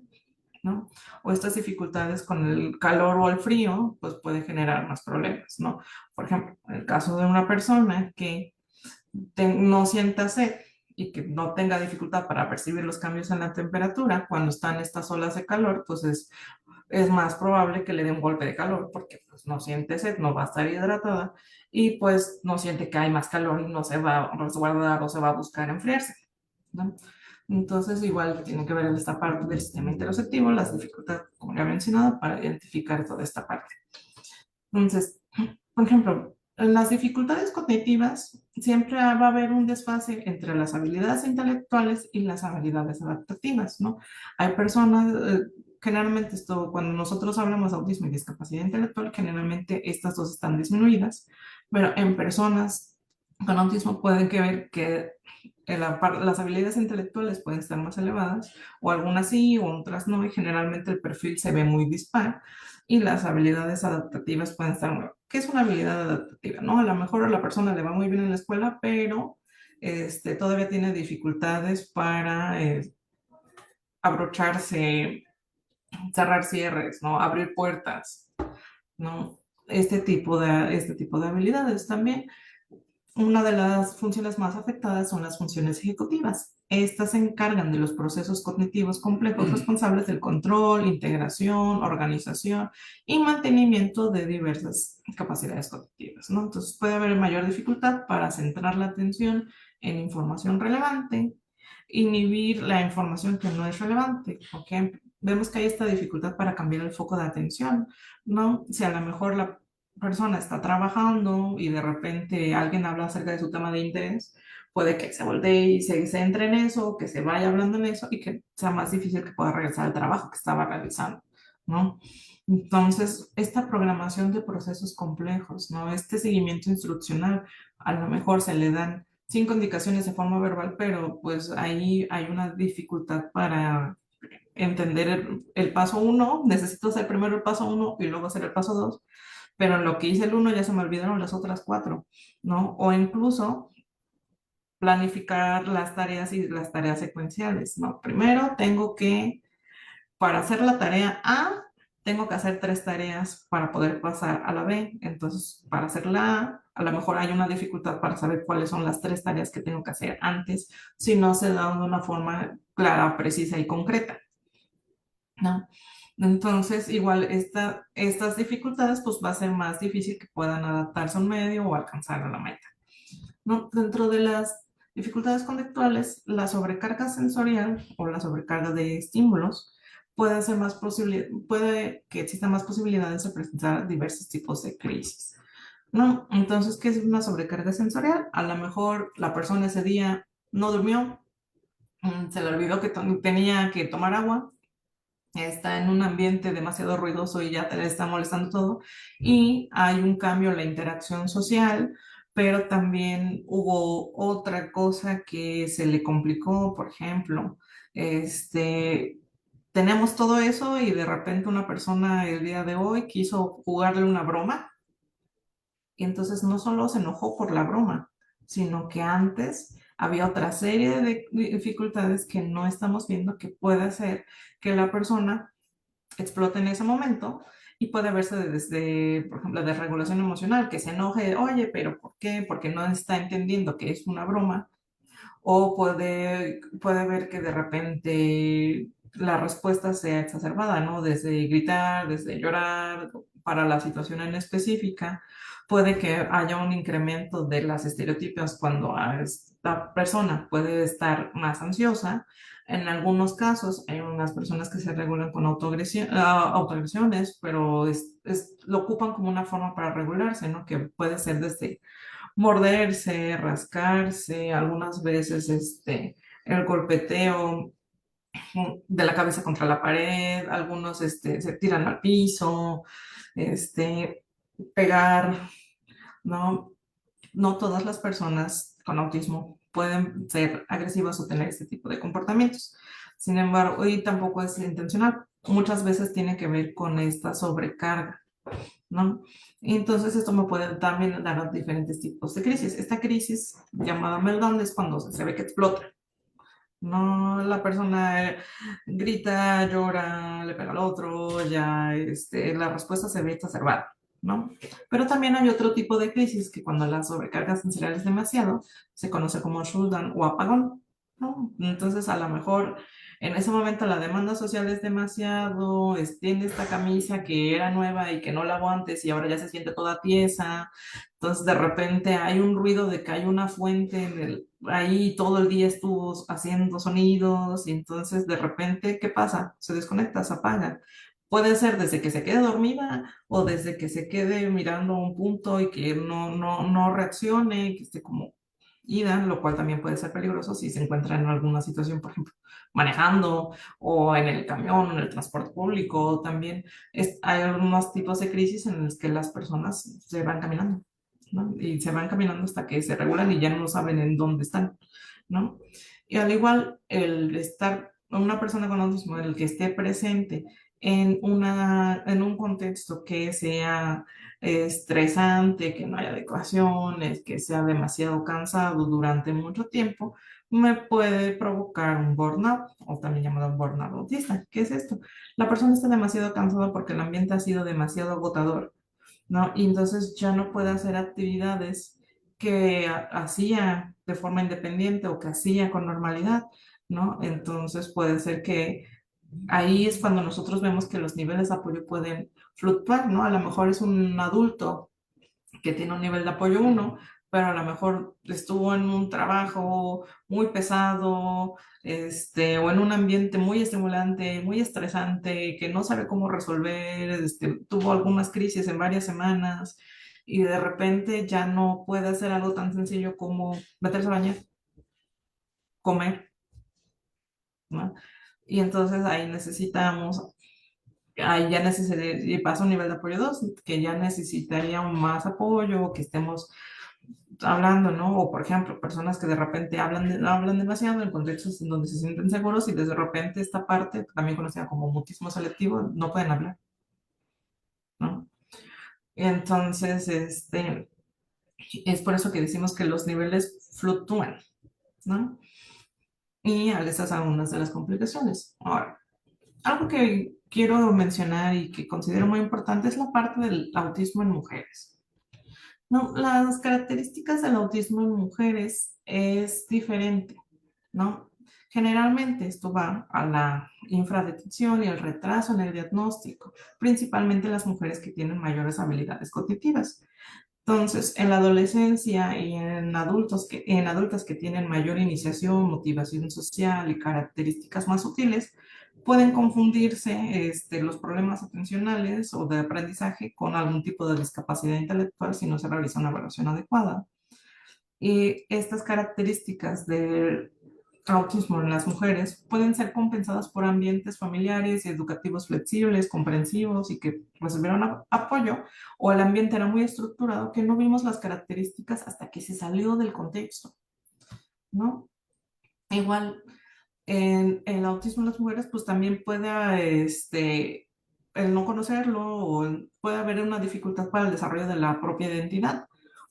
¿no? O estas dificultades con el calor o el frío, pues puede generar más problemas, ¿no? Por ejemplo, en el caso de una persona que no sienta sed y que no tenga dificultad para percibir los cambios en la temperatura, cuando están estas olas de calor, pues es más probable que le dé un golpe de calor porque pues, no siente sed, no va a estar hidratada y pues no siente que hay más calor y no se va a resguardar o se va a buscar enfriarse, ¿no? Entonces, igual tiene que ver en esta parte del sistema interoceptivo, las dificultades, como ya he mencionado, para identificar toda esta parte. Entonces, por ejemplo, en las dificultades cognitivas siempre va a haber un desfase entre las habilidades intelectuales y las habilidades adaptativas, ¿no? Hay personas, generalmente esto, cuando nosotros hablamos de autismo y discapacidad intelectual, generalmente estas dos están disminuidas, pero en personas con autismo pueden que ver que las habilidades intelectuales pueden estar más elevadas, o algunas sí, o otras no, y generalmente el perfil se ve muy dispar y las habilidades adaptativas pueden estar muy... ¿Qué es una habilidad adaptativa? ¿No? A lo mejor a la persona le va muy bien en la escuela, pero todavía tiene dificultades para abrocharse, cerrar cierres, ¿no? Abrir puertas, ¿no? Este tipo de habilidades también. Una de las funciones más afectadas son las funciones ejecutivas. Estas se encargan de los procesos cognitivos complejos responsables del control, integración, organización y mantenimiento de diversas capacidades cognitivas, ¿no? Entonces puede haber mayor dificultad para centrar la atención en información relevante, inhibir la información que no es relevante. Por ejemplo, vemos que hay esta dificultad para cambiar el foco de atención, ¿no? Si a lo mejor la persona está trabajando y de repente alguien habla acerca de su tema de interés, puede que se voltee y se centre en eso, que se vaya hablando en eso y que sea más difícil que pueda regresar al trabajo que estaba realizando, ¿no? Entonces, esta programación de procesos complejos, ¿no? Este seguimiento instruccional, a lo mejor se le dan 5 indicaciones de forma verbal, pero pues ahí hay una dificultad para entender el paso uno, necesito hacer primero el paso uno y luego hacer el paso dos, pero en lo que hice el uno ya se me olvidaron las otras cuatro, ¿no? O incluso planificar las tareas y las tareas secuenciales, ¿no? Primero tengo que, para hacer la tarea A, tengo que hacer 3 tareas para poder pasar a la B. Entonces, para hacer la A lo mejor hay una dificultad para saber cuáles son las 3 tareas que tengo que hacer antes, si no se da de una forma clara, precisa y concreta, ¿no? Entonces, igual estas dificultades, pues va a ser más difícil que puedan adaptarse a un medio o alcanzar a la meta, ¿no? Dentro de las dificultades conductuales, la sobrecarga sensorial o la sobrecarga de estímulos puede ser más posible, puede que existan más posibilidades de presentar diversos tipos de crisis, ¿no? Entonces, ¿qué es una sobrecarga sensorial? A lo mejor la persona ese día no durmió, se le olvidó que tenía que tomar agua, está en un ambiente demasiado ruidoso y ya te le está molestando todo, y hay un cambio en la interacción social, pero también hubo otra cosa que se le complicó, por ejemplo, este, tenemos todo eso y de repente una persona el día de hoy quiso jugarle una broma y entonces no solo se enojó por la broma, sino que antes había otra serie de dificultades que no estamos viendo que puede hacer que la persona explote en ese momento y puede verse desde, por ejemplo, la desregulación emocional, que se enoje, oye, pero ¿por qué? Porque no está entendiendo que es una broma, o puede ver que de repente la respuesta sea exacerbada, ¿no? Desde gritar, desde llorar, para la situación en específica, puede que haya un incremento de las estereotipias cuando a esta persona puede estar más ansiosa. En algunos casos hay unas personas que se regulan con autoagresiones, pero lo ocupan como una forma para regularse, ¿no? Que puede ser desde morderse, rascarse, algunas veces el golpeteo de la cabeza contra la pared, algunos se tiran al piso, este, pegar, ¿no? No todas las personas con autismo pueden ser agresivas o tener este tipo de comportamientos. Sin embargo, y tampoco es intencional. Muchas veces tiene que ver con esta sobrecarga, ¿no? Y entonces esto me puede también dar diferentes tipos de crisis. Esta crisis llamada meltdown es cuando se ve que explota, No, la persona grita, llora, le pega al otro, ya la respuesta se ve exacerbada, ¿no? Pero también hay otro tipo de crisis que cuando la sobrecarga sensorial es demasiado, se conoce como shutdown o apagón, ¿no? Entonces, a lo mejor en ese momento la demanda social es demasiado, tiene esta camisa que era nueva y que no lavó antes y ahora ya se siente toda tiesa. Entonces, de repente hay un ruido de que hay una fuente ahí todo el día estuvo haciendo sonidos y entonces de repente, ¿qué pasa? Se desconecta, se apaga. Puede ser desde que se quede dormida o desde que se quede mirando un punto y que no reaccione, que esté como ida, lo cual también puede ser peligroso si se encuentra en alguna situación, por ejemplo, manejando o en el camión, o en el transporte público. También hay algunos tipos de crisis en los que las personas se van caminando, ¿no? Y se van caminando hasta que se regulan y ya no saben en dónde están, ¿no? Y al igual, el estar una persona con autismo, el que esté presente en un contexto que sea estresante, que no haya adecuaciones, que sea demasiado cansado durante mucho tiempo, me puede provocar un burnout, o también llamado burnout autista. ¿Qué es esto? La persona está demasiado cansada porque el ambiente ha sido demasiado agotador, ¿no? Y entonces ya no puede hacer actividades que hacía de forma independiente o que hacía con normalidad, ¿no? Entonces puede ser que ahí es cuando nosotros vemos que los niveles de apoyo pueden fluctuar, ¿no? A lo mejor es un adulto que tiene un nivel de apoyo uno, pero a lo mejor estuvo en un trabajo muy pesado, o en un ambiente muy estimulante, muy estresante, que no sabe cómo resolver, tuvo algunas crisis en varias semanas y de repente ya no puede hacer algo tan sencillo como meterse a bañar, comer, ¿no? Y entonces ahí ya necesitaría, y pasa a un nivel de apoyo 2 que ya necesitaría más apoyo, que estemos hablando, ¿no? O por ejemplo, personas que de repente hablan demasiado en contextos en donde se sienten seguros y de repente esta parte, también conocida como mutismo selectivo, no pueden hablar, ¿no? Entonces, es por eso que decimos que los niveles fluctúan, ¿no? Y a esas son algunas de las complicaciones. Ahora, algo que quiero mencionar y que considero muy importante es la parte del autismo en mujeres. No, las características del autismo en mujeres es diferente, ¿no? Generalmente esto va a la infradetección y el retraso en el diagnóstico, principalmente en las mujeres que tienen mayores habilidades cognitivas. Entonces, en la adolescencia y en adultas que tienen mayor iniciación, motivación social y características más sutiles, pueden confundirse los problemas atencionales o de aprendizaje con algún tipo de discapacidad intelectual si no se realiza una evaluación adecuada. Y estas características del autismo en las mujeres pueden ser compensadas por ambientes familiares y educativos flexibles, comprensivos y que recibieron apoyo, o el ambiente era muy estructurado que no vimos las características hasta que se salió del contexto, ¿no? Igual, en el autismo en las mujeres, pues también puede, el no conocerlo o puede haber una dificultad para el desarrollo de la propia identidad,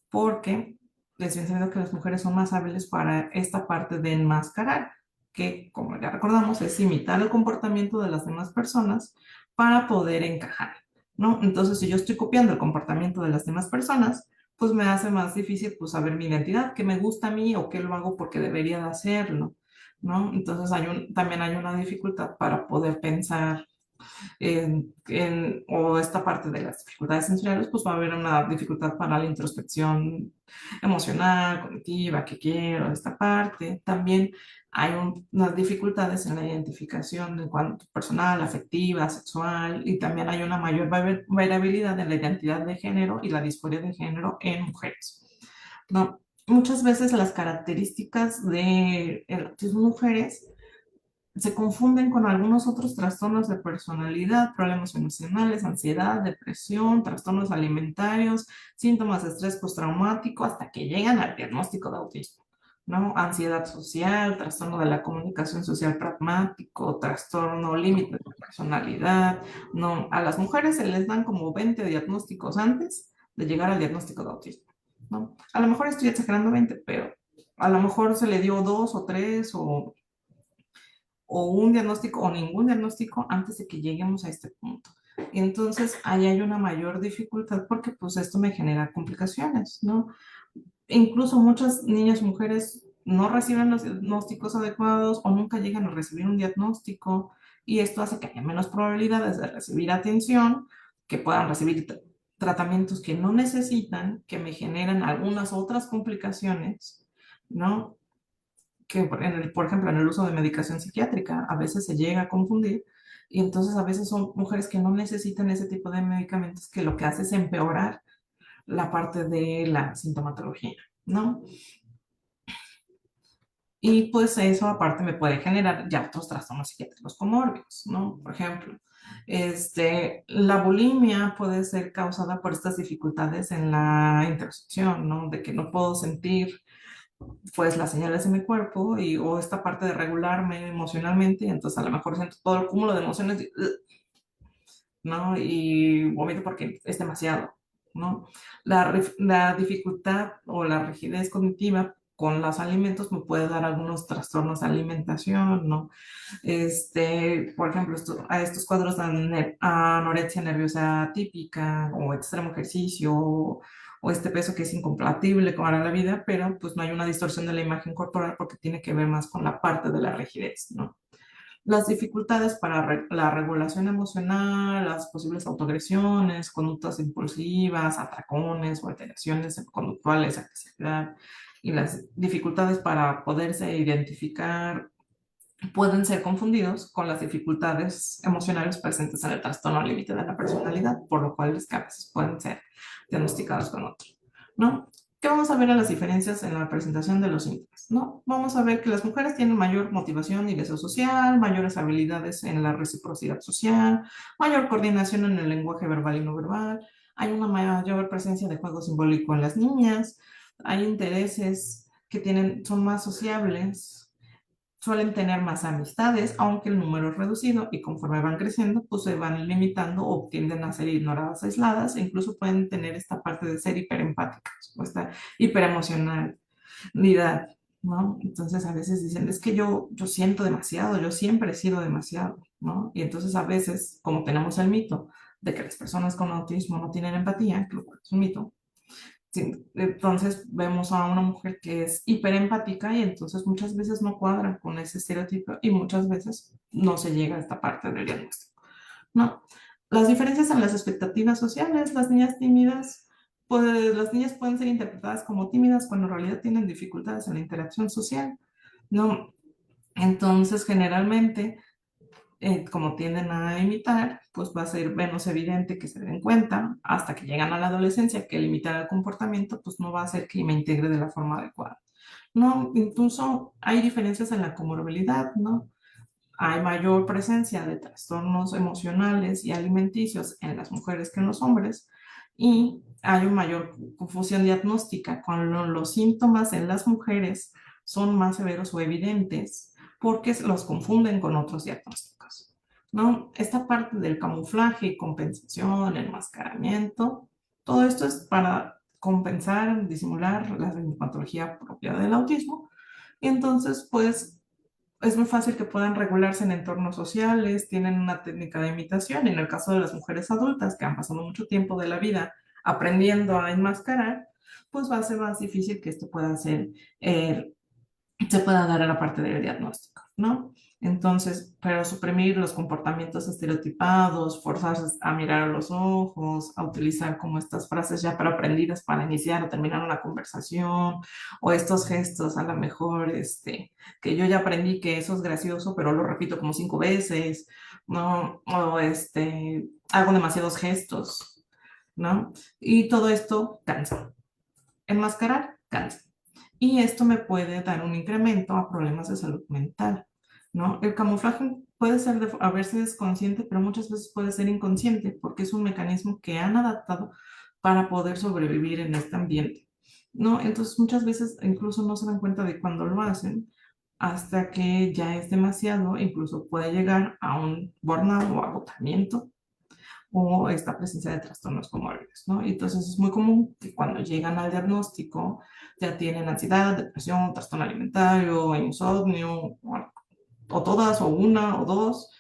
porque les he enseñado que las mujeres son más hábiles para esta parte de enmascarar, que como ya recordamos es imitar el comportamiento de las demás personas para poder encajar, ¿no? Entonces, si yo estoy copiando el comportamiento de las demás personas, pues me hace más difícil pues saber mi identidad, qué me gusta a mí o qué lo hago porque debería de hacerlo, ¿no? Entonces también hay una dificultad para poder pensar o esta parte de las dificultades sensoriales, pues va a haber una dificultad para la introspección emocional, cognitiva, que quiero, esta parte. También hay unas dificultades en la identificación en cuanto personal, afectiva, sexual, y también hay una mayor variabilidad en la identidad de género y la disforia de género en mujeres, ¿no? Muchas veces las características de las mujeres se confunden con algunos otros trastornos de personalidad, problemas emocionales, ansiedad, depresión, trastornos alimentarios, síntomas de estrés postraumático, hasta que llegan al diagnóstico de autismo, ¿no? Ansiedad social, trastorno de la comunicación social pragmático, trastorno límite de personalidad, ¿no? A las mujeres se les dan como 20 diagnósticos antes de llegar al diagnóstico de autismo, ¿no? A lo mejor estoy exagerando 20, pero a lo mejor se le dio dos o tres o o un diagnóstico o ningún diagnóstico antes de que lleguemos a este punto. Entonces, ahí hay una mayor dificultad porque pues esto me genera complicaciones, ¿no? Incluso muchas niñas, mujeres no reciben los diagnósticos adecuados o nunca llegan a recibir un diagnóstico y esto hace que haya menos probabilidades de recibir atención, que puedan recibir tratamientos que no necesitan, que me generan algunas otras complicaciones, ¿no? Que por ejemplo en el uso de medicación psiquiátrica a veces se llega a confundir y entonces a veces son mujeres que no necesitan ese tipo de medicamentos que lo que hace es empeorar la parte de la sintomatología, ¿no? Y pues eso aparte me puede generar ya otros trastornos psiquiátricos comórbidos, ¿no? Por ejemplo, la bulimia puede ser causada por estas dificultades en la interocepción, ¿no? De que no puedo sentir pues las señales de mi cuerpo o esta parte de regularme emocionalmente, y entonces a lo mejor siento todo el cúmulo de emociones, ¿no? Y vomito porque es demasiado, ¿no? La dificultad o la rigidez cognitiva con los alimentos me puede dar algunos trastornos de alimentación, ¿no? Por ejemplo, a estos cuadros de anorexia nerviosa típica o extremo ejercicio o este peso que es incompatible para la vida, pero pues no hay una distorsión de la imagen corporal porque tiene que ver más con la parte de la rigidez, ¿no? Las dificultades para la regulación emocional, las posibles autoagresiones, conductas impulsivas, atracones o alteraciones conductuales, agresividad y las dificultades para poderse identificar pueden ser confundidos con las dificultades emocionales presentes en el trastorno límite de la personalidad, por lo cual es que a veces pueden ser diagnosticados con otro, ¿no? ¿Qué vamos a ver a las diferencias en la presentación de los síntomas? ¿No? Vamos a ver que las mujeres tienen mayor motivación y deseo social, mayores habilidades en la reciprocidad social, mayor coordinación en el lenguaje verbal y no verbal, hay una mayor presencia de juego simbólico en las niñas, hay intereses que son más sociables, suelen tener más amistades, aunque el número es reducido y conforme van creciendo, pues se van limitando o tienden a ser ignoradas, aisladas, e incluso pueden tener esta parte de ser hiperempáticas o esta hiperemocionalidad, ¿no? Entonces a veces dicen, es que yo siento demasiado, yo siempre he sido demasiado, ¿no? Y entonces a veces, como tenemos el mito de que las personas con autismo no tienen empatía, que es un mito, sí, entonces vemos a una mujer que es hiperempática y entonces muchas veces no cuadra con ese estereotipo y muchas veces no se llega a esta parte del diagnóstico, ¿no? Las diferencias en las expectativas sociales, las niñas tímidas, pues las niñas pueden ser interpretadas como tímidas cuando en realidad tienen dificultades en la interacción social, ¿no? Entonces generalmente como tienden a imitar, pues va a ser menos evidente que se den cuenta hasta que llegan a la adolescencia que limitar el comportamiento pues no va a hacer que me integre de la forma adecuada. No, incluso hay diferencias en la comorbilidad, ¿no? Hay mayor presencia de trastornos emocionales y alimenticios en las mujeres que en los hombres y hay una mayor confusión diagnóstica cuando los síntomas en las mujeres son más severos o evidentes porque los confunden con otros diagnósticos, ¿no? Esta parte del camuflaje, compensación, enmascaramiento, todo esto es para compensar, disimular la sintomatología propia del autismo y entonces pues es muy fácil que puedan regularse en entornos sociales, tienen una técnica de imitación. En el caso de las mujeres adultas que han pasado mucho tiempo de la vida aprendiendo a enmascarar, pues va a ser más difícil que esto pueda ser eh, se pueda dar a la parte del diagnóstico, ¿no? Entonces, pero suprimir los comportamientos estereotipados, forzarse a mirar a los ojos, a utilizar como estas frases ya preaprendidas para iniciar o terminar una conversación, o estos gestos a lo mejor, que yo ya aprendí que eso es gracioso, pero lo repito como 5 veces, ¿no? O hago demasiados gestos, ¿no? Y todo esto cansa. Enmascarar cansa. Y esto me puede dar un incremento a problemas de salud mental, ¿no? El camuflaje puede ser a veces consciente, pero muchas veces puede ser inconsciente porque es un mecanismo que han adaptado para poder sobrevivir en este ambiente, ¿no? Entonces muchas veces incluso no se dan cuenta de cuando lo hacen hasta que ya es demasiado, incluso puede llegar a un burnout o agotamiento o esta presencia de trastornos comórbidos, ¿no? Y entonces es muy común que cuando llegan al diagnóstico ya tienen ansiedad, depresión, trastorno alimentario, insomnio, o algo, o todas, o una, o dos,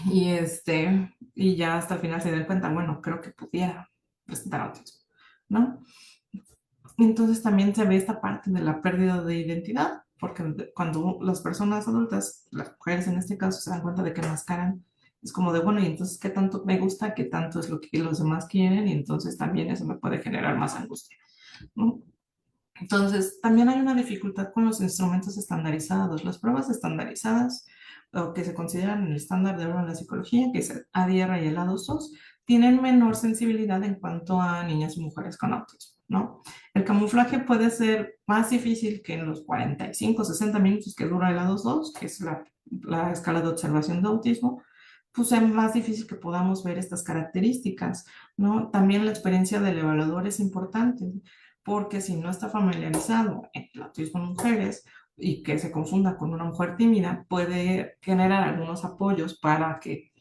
y ya hasta el final se den cuenta, bueno, creo que pudiera presentar autismo, ¿no? Entonces también se ve esta parte de la pérdida de identidad, porque cuando las personas adultas, las mujeres en este caso, se dan cuenta de que mascaran, es como de, bueno, y entonces, ¿qué tanto me gusta? ¿Qué tanto es lo que los demás quieren? Y entonces también eso me puede generar más angustia, ¿no? Entonces, también hay una dificultad con los instrumentos estandarizados. Las pruebas estandarizadas, o que se consideran el estándar de oro en la psicología, que es el ADR y el A2-2, tienen menor sensibilidad en cuanto a niñas y mujeres con autismo, ¿no? El camuflaje puede ser más difícil que en los 45, 60 minutos que dura el A2-2, que es la escala de observación de autismo, pues es más difícil que podamos ver estas características, ¿no? También la experiencia del evaluador es importante porque si no está familiarizado en el autismo en mujeres y que se confunda con una mujer tímida, puede generar algunos apoyos para que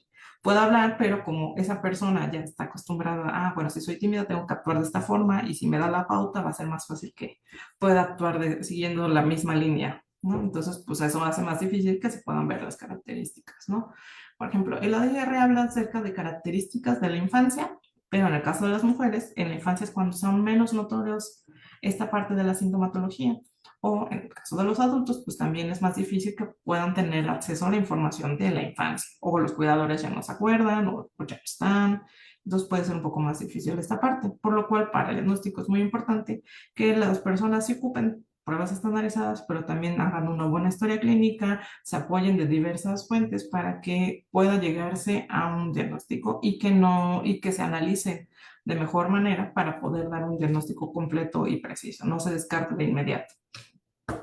pueda hablar, pero como esa persona ya está acostumbrada, bueno, si soy tímida tengo que actuar de esta forma y si me da la pauta va a ser más fácil que pueda actuar siguiendo la misma línea, ¿no? Entonces, pues eso hace más difícil que se puedan ver las características, ¿no? Por ejemplo, el ADR habla acerca de características de la infancia, pero en el caso de las mujeres, en la infancia es cuando son menos notorios esta parte de la sintomatología. O en el caso de los adultos, pues también es más difícil que puedan tener acceso a la información de la infancia. O los cuidadores ya no se acuerdan, o ya no están. Entonces puede ser un poco más difícil esta parte. Por lo cual, para el diagnóstico es muy importante que las personas se ocupen pruebas estandarizadas, pero también hagan una buena historia clínica, se apoyen de diversas fuentes para que pueda llegarse a un diagnóstico y que no, y que se analice de mejor manera para poder dar un diagnóstico completo y preciso, no se descarte de inmediato,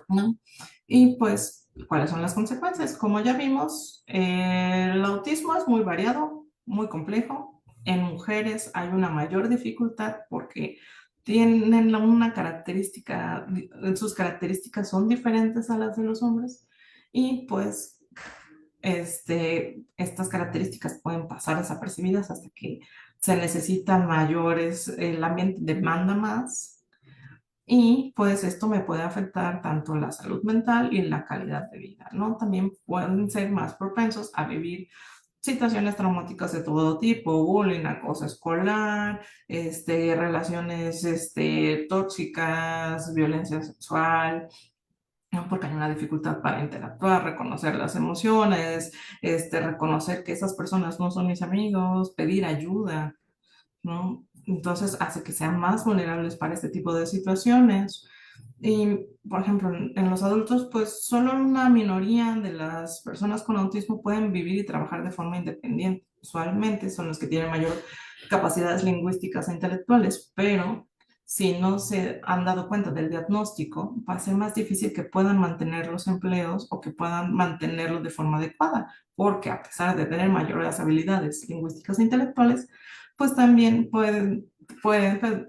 ¿no? Y pues, ¿cuáles son las consecuencias? Como ya vimos, el autismo es muy variado, muy complejo. En mujeres hay una mayor dificultad porque tienen una característica, sus características son diferentes a las de los hombres y pues estas características pueden pasar desapercibidas hasta que se necesitan mayores, el ambiente demanda más y pues esto me puede afectar tanto la salud mental y la calidad de vida, ¿no? También pueden ser más propensos a vivir situaciones traumáticas de todo tipo, bullying, acoso escolar, relaciones, tóxicas, violencia sexual, ¿no? Porque hay una dificultad para interactuar, reconocer las emociones, reconocer que esas personas no son mis amigos, pedir ayuda, ¿no? Entonces hace que sean más vulnerables para este tipo de situaciones. Y, por ejemplo, en los adultos, pues solo una minoría de las personas con autismo pueden vivir y trabajar de forma independiente. Usualmente son los que tienen mayor capacidades lingüísticas e intelectuales, pero si no se han dado cuenta del diagnóstico, va a ser más difícil que puedan mantener los empleos o que puedan mantenerlo de forma adecuada, porque a pesar de tener mayores habilidades lingüísticas e intelectuales, pues también pueden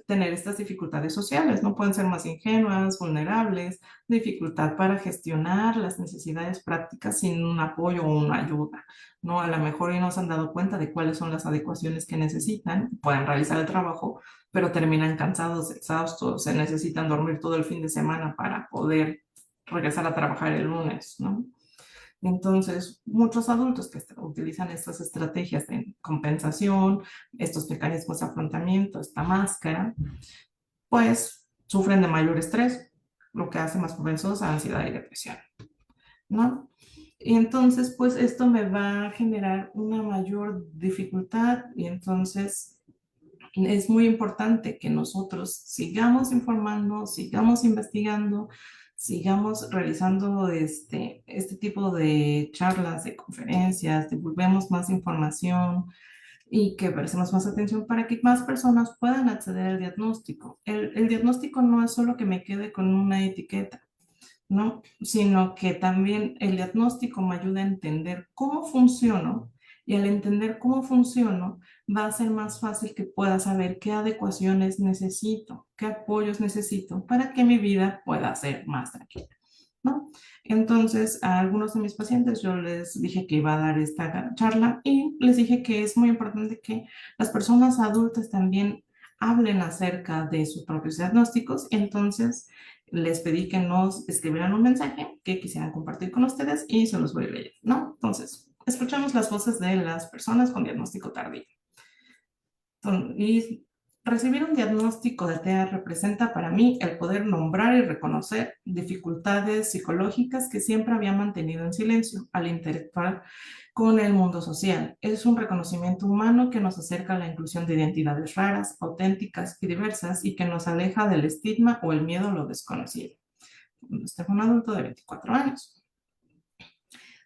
tener estas dificultades sociales, ¿no? Pueden ser más ingenuas, vulnerables, dificultad para gestionar las necesidades prácticas sin un apoyo o una ayuda, ¿no? A lo mejor ya no se han dado cuenta de cuáles son las adecuaciones que necesitan, pueden realizar el trabajo, pero terminan cansados, exhaustos, se necesitan dormir todo el fin de semana para poder regresar a trabajar el lunes, ¿no? Entonces, muchos adultos que utilizan estas estrategias de compensación, estos mecanismos de afrontamiento, esta máscara, pues sufren de mayor estrés, lo que hace más propensos a ansiedad y depresión, ¿no? Y entonces, pues esto me va a generar una mayor dificultad y entonces es muy importante que nosotros sigamos informando, sigamos investigando, sigamos realizando este tipo de charlas, de conferencias, divulguemos más información y que prestemos más atención para que más personas puedan acceder al diagnóstico. El diagnóstico no es solo que me quede con una etiqueta, ¿no? Sino que también el diagnóstico me ayuda a entender cómo funciono y al entender cómo funciono va a ser más fácil que pueda saber qué adecuaciones necesito, qué apoyos necesito para que mi vida pueda ser más tranquila, ¿no? Entonces, a algunos de mis pacientes yo les dije que iba a dar esta charla y les dije que es muy importante que las personas adultas también hablen acerca de sus propios diagnósticos. Entonces, les pedí que nos escribieran un mensaje que quisieran compartir con ustedes y se los voy a leer, ¿no? Entonces, escuchamos las voces de las personas con diagnóstico tardío. Y recibir un diagnóstico de TEA representa para mí el poder nombrar y reconocer dificultades psicológicas que siempre había mantenido en silencio al interactuar con el mundo social. Es un reconocimiento humano que nos acerca a la inclusión de identidades raras, auténticas y diversas y que nos aleja del estigma o el miedo a lo desconocido. Este fue un adulto de 24 años.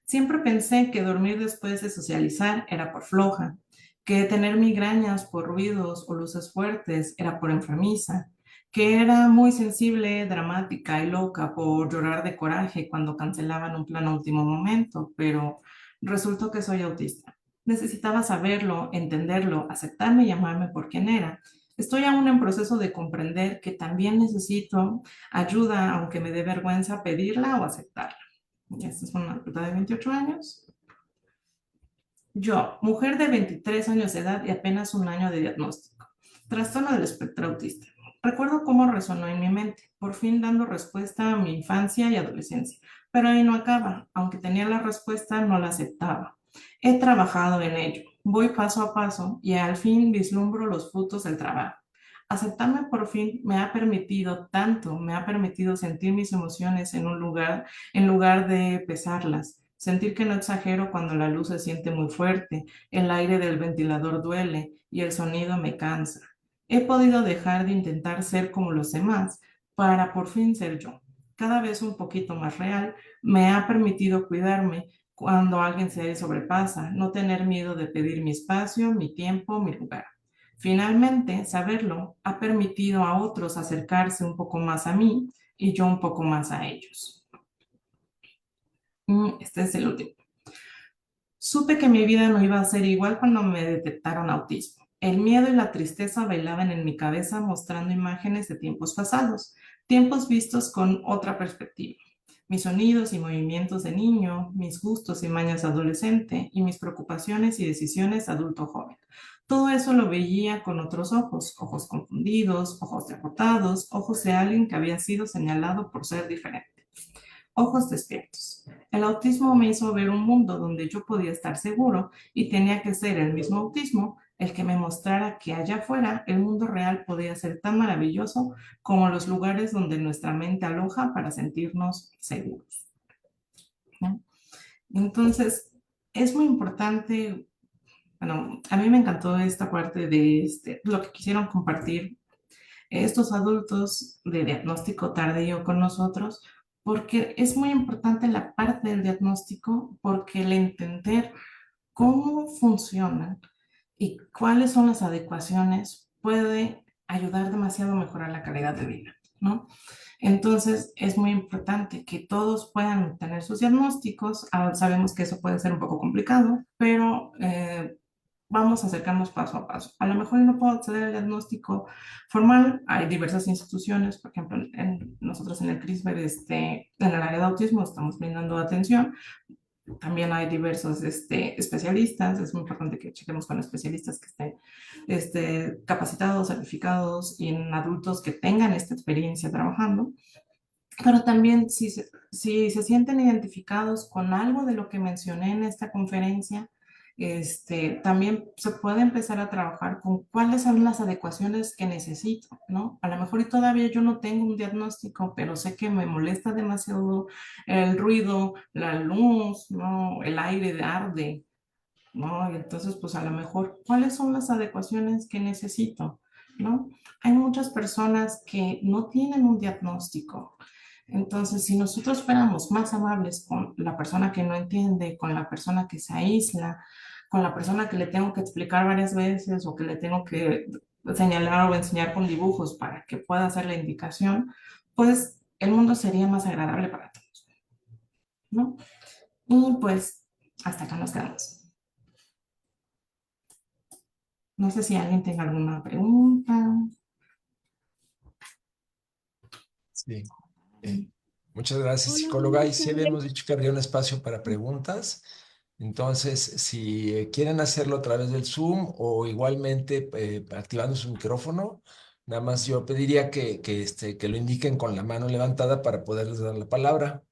Siempre pensé que dormir después de socializar era por floja, que tener migrañas por ruidos o luces fuertes era por enfermiza, que era muy sensible, dramática y loca por llorar de coraje cuando cancelaban un plan a último momento, pero resultó que soy autista. Necesitaba saberlo, entenderlo, aceptarme y llamarme por quien era. Estoy aún en proceso de comprender que también necesito ayuda, aunque me dé vergüenza pedirla o aceptarla. Esta es una adulta de 28 años. Yo, mujer de 23 años de edad y apenas un año de diagnóstico. Trastorno del espectro autista. Recuerdo cómo resonó en mi mente, por fin dando respuesta a mi infancia y adolescencia. Pero ahí no acaba. Aunque tenía la respuesta, no la aceptaba. He trabajado en ello. Voy paso a paso y al fin vislumbro los frutos del trabajo. Aceptarme por fin me ha permitido tanto, me ha permitido sentir mis emociones en lugar de pesarlas. Sentir que no exagero cuando la luz se siente muy fuerte, el aire del ventilador duele y el sonido me cansa. He podido dejar de intentar ser como los demás para por fin ser yo. Cada vez un poquito más real, me ha permitido cuidarme cuando alguien se sobrepasa, no tener miedo de pedir mi espacio, mi tiempo, mi lugar. Finalmente, saberlo ha permitido a otros acercarse un poco más a mí y yo un poco más a ellos. Este es el último. Supe que mi vida no iba a ser igual cuando me detectaron autismo. El miedo y la tristeza bailaban en mi cabeza mostrando imágenes de tiempos pasados, tiempos vistos con otra perspectiva. Mis sonidos y movimientos de niño, mis gustos y mañas adolescente y mis preocupaciones y decisiones adulto joven. Todo eso lo veía con otros ojos, ojos confundidos, ojos derrotados, ojos de alguien que había sido señalado por ser diferente. Ojos despiertos. El autismo me hizo ver un mundo donde yo podía estar seguro y tenía que ser el mismo autismo el que me mostrara que allá afuera el mundo real podía ser tan maravilloso como los lugares donde nuestra mente aloja para sentirnos seguros, ¿no? Entonces, es muy importante, bueno, a mí me encantó esta parte de lo que quisieron compartir estos adultos de diagnóstico tardío con nosotros, porque es muy importante la parte del diagnóstico, porque el entender cómo funcionan y cuáles son las adecuaciones puede ayudar demasiado a mejorar la calidad de vida, ¿no? Entonces, es muy importante que todos puedan tener sus diagnósticos. Sabemos que eso puede ser un poco complicado, pero vamos a acercarnos paso a paso. A lo mejor no puedo acceder al diagnóstico formal. Hay diversas instituciones, por ejemplo, nosotros en el CRISPR, en el área de autismo, estamos brindando atención. También hay diversos especialistas. Es muy importante que chequemos con especialistas que estén capacitados, certificados y en adultos que tengan esta experiencia trabajando. Pero también si se sienten identificados con algo de lo que mencioné en esta conferencia, también se puede empezar a trabajar con cuáles son las adecuaciones que necesito, ¿no? A lo mejor y todavía yo no tengo un diagnóstico, pero sé que me molesta demasiado el ruido, la luz, ¿no? El aire de arde, ¿no? Y entonces, pues a lo mejor, ¿cuáles son las adecuaciones que necesito, ¿no? Hay muchas personas que no tienen un diagnóstico. Entonces, si nosotros fuéramos más amables con la persona que no entiende, con la persona que se aísla, con la persona que le tengo que explicar varias veces o que le tengo que señalar o enseñar con dibujos para que pueda hacer la indicación, pues el mundo sería más agradable para todos, ¿no? Y pues hasta acá nos quedamos. No sé si alguien tenga alguna pregunta. Sí. Muchas gracias, Hola, psicóloga. Y buenas sí tardes. habíamos dicho que habría un espacio para preguntas. Entonces, si quieren hacerlo a través del Zoom o igualmente activando su micrófono, nada más yo pediría que lo indiquen con la mano levantada para poderles dar la palabra.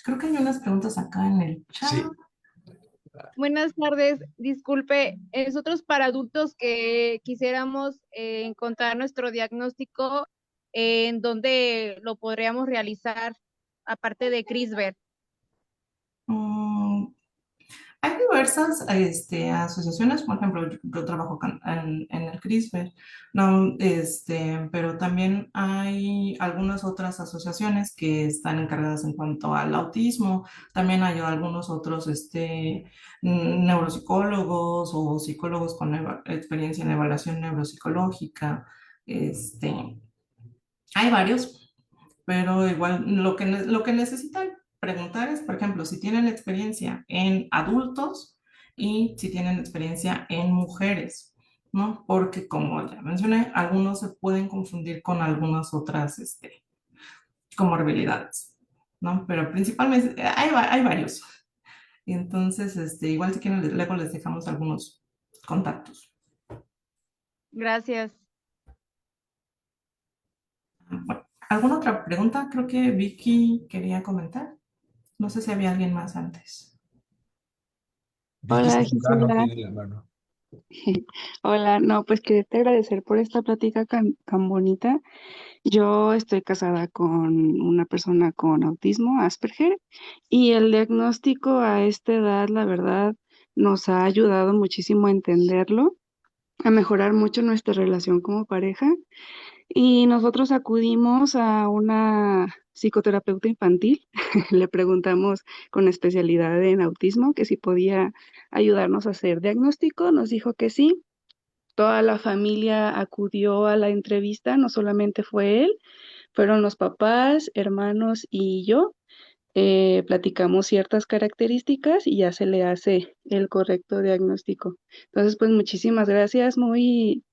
Creo que hay unas preguntas acá en el chat. Sí. Buenas tardes, disculpe, nosotros para adultos que quisiéramos encontrar nuestro diagnóstico, ¿en dónde lo podríamos realizar aparte de CRISPR? Mm, Hay diversas asociaciones, por ejemplo, yo trabajo en el CRISPR, ¿no? Pero también hay algunas otras asociaciones que están encargadas en cuanto al autismo, también hay algunos otros neuropsicólogos o psicólogos con experiencia en evaluación neuropsicológica, hay varios, pero igual lo que necesitan preguntar es, por ejemplo, si tienen experiencia en adultos y si tienen experiencia en mujeres, ¿no? Porque como ya mencioné, algunos se pueden confundir con algunas otras comorbilidades, ¿no? Pero principalmente hay varios. Y entonces, igual si quieren, luego les dejamos algunos contactos. Gracias. Bueno, ¿alguna otra pregunta? Creo que Vicky quería comentar. No sé si había alguien más antes. Vicky Hola Zambrano Gisela, tiene la mano. hola, no, pues quería agradecer por esta plática tan bonita. Yo estoy casada con una persona con autismo, Asperger, y el diagnóstico a esta edad, la verdad, nos ha ayudado muchísimo a entenderlo, a mejorar mucho nuestra relación como pareja. Y nosotros acudimos a una psicoterapeuta infantil, le preguntamos con especialidad en autismo que si podía ayudarnos a hacer diagnóstico, nos dijo que sí. Toda la familia acudió a la entrevista, no solamente fue él, fueron los papás, hermanos y yo. Platicamos ciertas características y ya se le hace el correcto diagnóstico. Entonces, pues muchísimas gracias, muy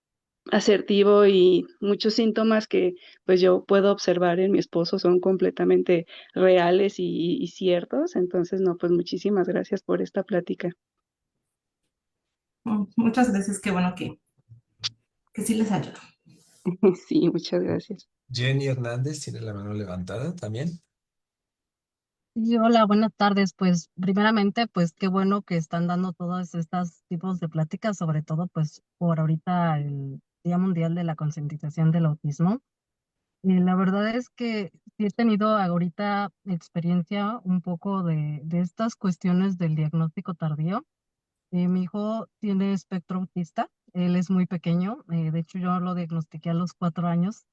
asertivo, y muchos síntomas que pues yo puedo observar en mi esposo son completamente reales y ciertos. Entonces, no, pues muchísimas gracias por esta plática. Muchas gracias, qué bueno que sí les ayudo. Sí, muchas gracias. Jenny Hernández tiene la mano levantada también. Sí, hola, buenas tardes. Pues primeramente, pues qué bueno que están dando todos estos tipos de pláticas, sobre todo pues por ahorita el Día Mundial de la Concientización del Autismo. Y la verdad es que sí he tenido ahorita experiencia un poco de estas cuestiones del diagnóstico tardío. Mi hijo tiene espectro autista, él es muy pequeño, de hecho yo lo diagnostiqué a los 4 años.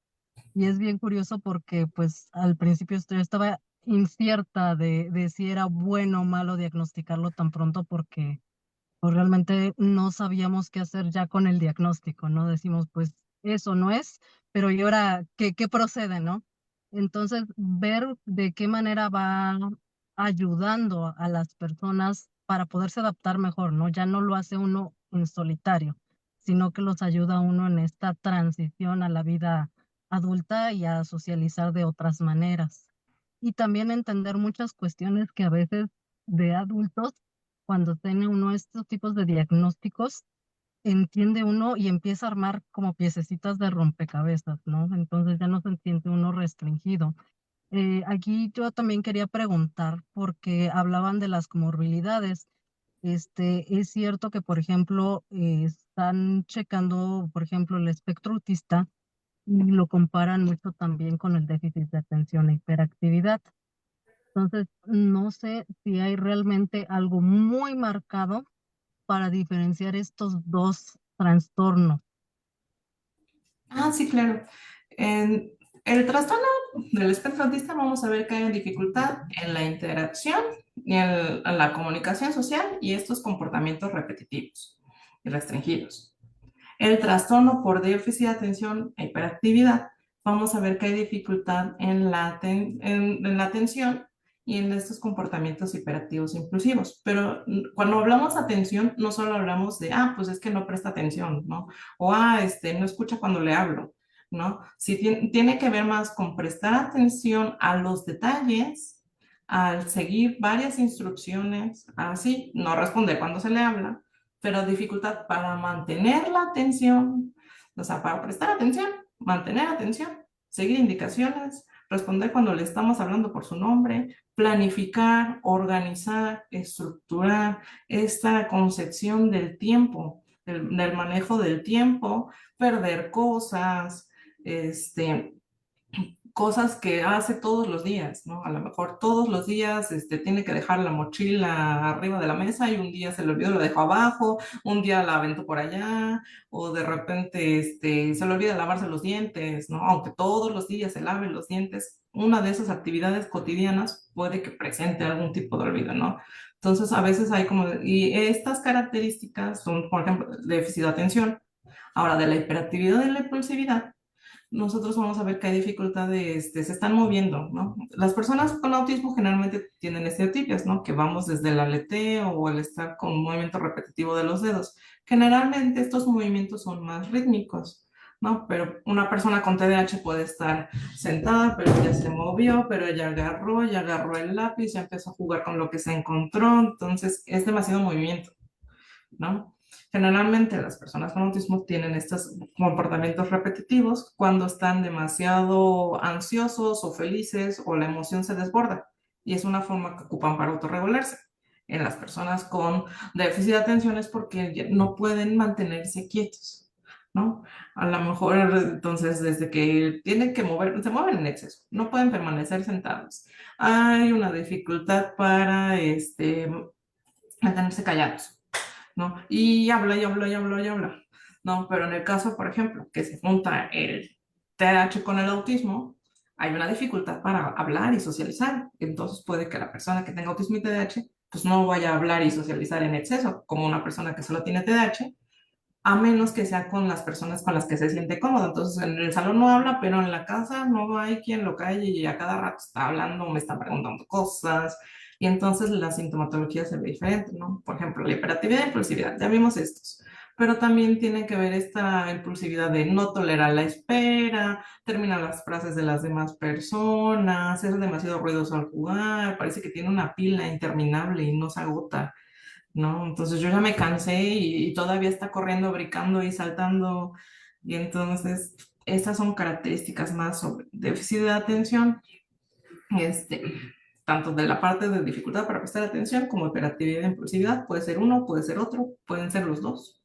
Y es bien curioso porque pues al principio yo estaba incierta de si era bueno o malo diagnosticarlo tan pronto porque pues realmente no sabíamos qué hacer ya con el diagnóstico, ¿no? Decimos, pues eso no es, pero ¿y ahora qué procede, no? Entonces, ver de qué manera va ayudando a las personas para poderse adaptar mejor, ¿no? Ya no lo hace uno en solitario, sino que los ayuda a uno en esta transición a la vida adulta y a socializar de otras maneras. Y también entender muchas cuestiones que a veces de adultos cuando tiene uno estos tipos de diagnósticos, entiende uno y empieza a armar como piececitas de rompecabezas, ¿no? Entonces ya no se siente uno restringido. Aquí yo también quería preguntar, porque hablaban de las comorbilidades. Es cierto que, por ejemplo, están checando, por ejemplo, el espectro autista y lo comparan mucho también con el déficit de atención e hiperactividad. Entonces, no sé si hay realmente algo muy marcado para diferenciar estos dos trastornos. Sí, claro. En el trastorno del espectro autista vamos a ver que hay dificultad en la interacción y en la comunicación social y estos comportamientos repetitivos, y restringidos. El trastorno por déficit de atención e hiperactividad, vamos a ver que hay dificultad en la atención y en estos comportamientos hiperactivos impulsivos. Pero cuando hablamos de atención, no solo hablamos de, pues es que no presta atención, ¿no? O, no escucha cuando le hablo, ¿no? Sí, tiene que ver más con prestar atención a los detalles, al seguir varias instrucciones, así, no responder cuando se le habla, pero dificultad para mantener la atención, o sea, para prestar atención, mantener atención, seguir indicaciones, responder cuando le estamos hablando por su nombre, planificar, organizar, estructurar esta concepción del tiempo, del manejo del tiempo, perder cosas, cosas que hace todos los días, ¿no? A lo mejor todos los días tiene que dejar la mochila arriba de la mesa y un día se le olvidó, la dejó abajo, un día la aventó por allá, o de repente se le olvida lavarse los dientes, ¿no? Aunque todos los días se lave los dientes, una de esas actividades cotidianas puede que presente algún tipo de olvido, ¿no? Entonces, a veces hay y estas características son, por ejemplo, déficit de atención. Ahora, de la hiperactividad y la impulsividad, nosotros vamos a ver que hay dificultades, se están moviendo, ¿no? Las personas con autismo generalmente tienen estereotipias, ¿no? Que vamos desde el aleteo o el estar con un movimiento repetitivo de los dedos. Generalmente estos movimientos son más rítmicos, ¿no? Pero una persona con TDAH puede estar sentada, pero ya se movió, pero ya agarró el lápiz, ya empezó a jugar con lo que se encontró, entonces es demasiado movimiento, ¿no? Generalmente las personas con autismo tienen estos comportamientos repetitivos cuando están demasiado ansiosos o felices o la emoción se desborda y es una forma que ocupan para autorregularse. En las personas con déficit de atención es porque no pueden mantenerse quietos, ¿no? A lo mejor entonces desde que tienen que mover, se mueven en exceso, no pueden permanecer sentados. Hay una dificultad para mantenerse callados, ¿no? Y habla, y habla, y habla, y habla, ¿no? Pero en el caso, por ejemplo, que se junta el TDAH con el autismo, hay una dificultad para hablar y socializar. Entonces puede que la persona que tenga autismo y TDAH, pues no vaya a hablar y socializar en exceso, como una persona que solo tiene TDAH, a menos que sea con las personas con las que se siente cómodo. Entonces, en el salón no habla, pero en la casa no hay quien lo calle y a cada rato está hablando, me está preguntando cosas. Y entonces la sintomatología se ve diferente, ¿no? Por ejemplo, la hiperactividad e impulsividad, ya vimos estos. Pero también tiene que ver esta impulsividad de no tolerar la espera, terminar las frases de las demás personas, ser demasiado ruidoso al jugar, parece que tiene una pila interminable y no se agota, ¿no? Entonces yo ya me cansé y todavía está corriendo, brincando y saltando. Y entonces estas son características más sobre déficit de atención, este, tanto de la parte de dificultad para prestar atención como hiperactividad e impulsividad. Puede ser uno, puede ser otro, pueden ser los dos.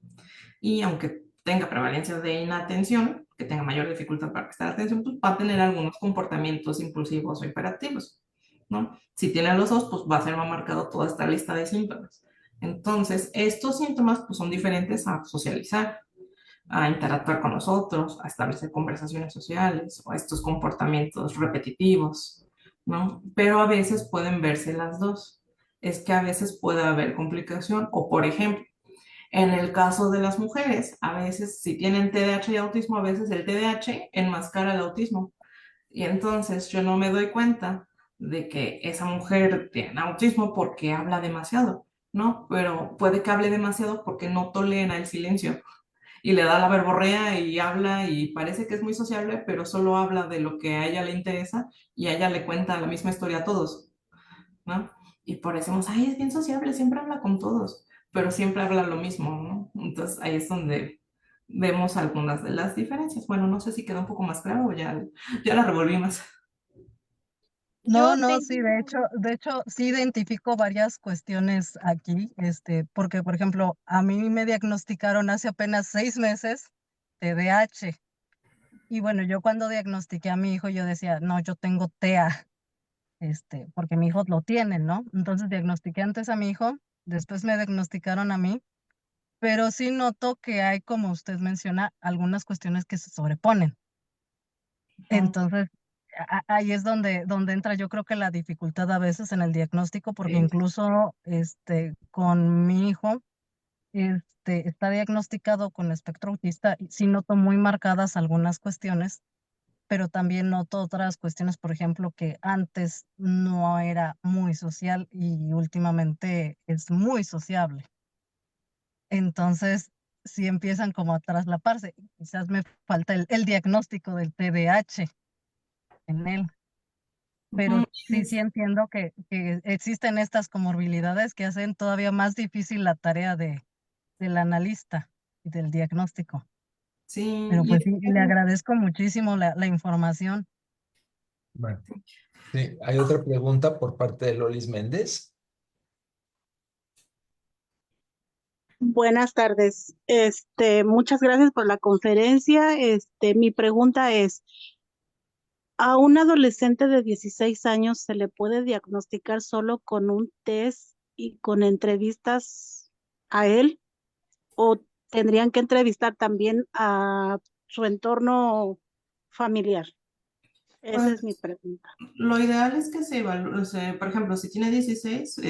Y aunque tenga prevalencia de inatención, que tenga mayor dificultad para prestar atención, pues va a tener algunos comportamientos impulsivos o hiperactivos, ¿no? Si tiene los dos, pues va a ser más marcado toda esta lista de síntomas. Entonces, estos síntomas pues, son diferentes a socializar, a interactuar con nosotros, a establecer conversaciones sociales o a estos comportamientos repetitivos, ¿no? Pero a veces pueden verse las dos. Es que a veces puede haber complicación o, por ejemplo, en el caso de las mujeres, a veces si tienen TDAH y autismo, a veces el TDAH enmascara el autismo. Y entonces yo no me doy cuenta de que esa mujer tiene autismo porque habla demasiado, ¿no? Pero puede que hable demasiado porque no tolera el silencio y le da la verborrea y habla y parece que es muy sociable, pero solo habla de lo que a ella le interesa y a ella le cuenta la misma historia a todos, ¿no? Y por eso decimos, ay, es bien sociable, siempre habla con todos, pero siempre habla lo mismo, ¿no? Entonces ahí es donde vemos algunas de las diferencias. Bueno, no sé si quedó un poco más claro o ya la revolví más. No, Yo no, tengo, sí, de hecho, sí identifico varias cuestiones aquí, porque, por ejemplo, a mí me diagnosticaron hace apenas 6 meses TDAH. Y bueno, yo cuando diagnostiqué a mi hijo, yo decía, no, yo tengo TEA, porque mi hijo lo tiene, ¿no? Entonces diagnostiqué antes a mi hijo, después me diagnosticaron a mí, pero sí noto que hay, como usted menciona, algunas cuestiones que se sobreponen. Entonces, ahí es donde entra yo creo que la dificultad a veces en el diagnóstico, porque Sí. incluso con mi hijo, está diagnosticado con espectro autista, y sí noto muy marcadas algunas cuestiones, pero también noto otras cuestiones, por ejemplo, que antes no era muy social y últimamente es muy sociable. Entonces, sí empiezan como a traslaparse. Quizás me falta el diagnóstico del TDAH en él, pero Ujú. sí entiendo que existen estas comorbilidades que hacen todavía más difícil la tarea del analista y del diagnóstico. Sí, Pero y pues sí, le agradezco muchísimo la información. Bueno, sí, hay otra pregunta por parte de Lolis Méndez. Buenas tardes. Muchas gracias por la conferencia. Mi pregunta es, ¿a un adolescente de 16 años se le puede diagnosticar solo con un test y con entrevistas a él? ¿O tendrían que entrevistar también a su entorno familiar? Esa es mi pues pregunta. lo ideal es que se evalúe, o sea, por ejemplo, si tiene 16,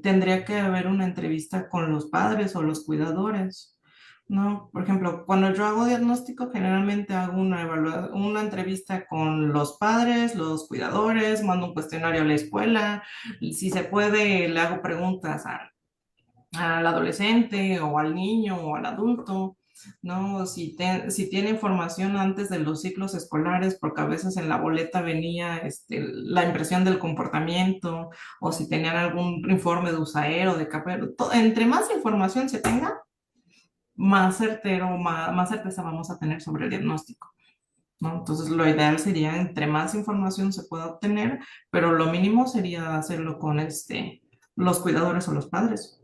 tendría que haber una entrevista con los padres o los cuidadores, ¿no? Por ejemplo, cuando yo hago diagnóstico, generalmente hago una entrevista con los padres, los cuidadores, mando un cuestionario a la escuela, y si se puede, le hago preguntas al adolescente o al niño o al adulto, ¿no? Si tiene información antes de los ciclos escolares, porque a veces en la boleta venía la impresión del comportamiento, o si tenían algún informe de usaero, de capero, entre más información se tenga, más certero, más certeza vamos a tener sobre el diagnóstico, ¿no? Entonces, lo ideal sería, entre más información se pueda obtener, pero lo mínimo sería hacerlo con los cuidadores o los padres.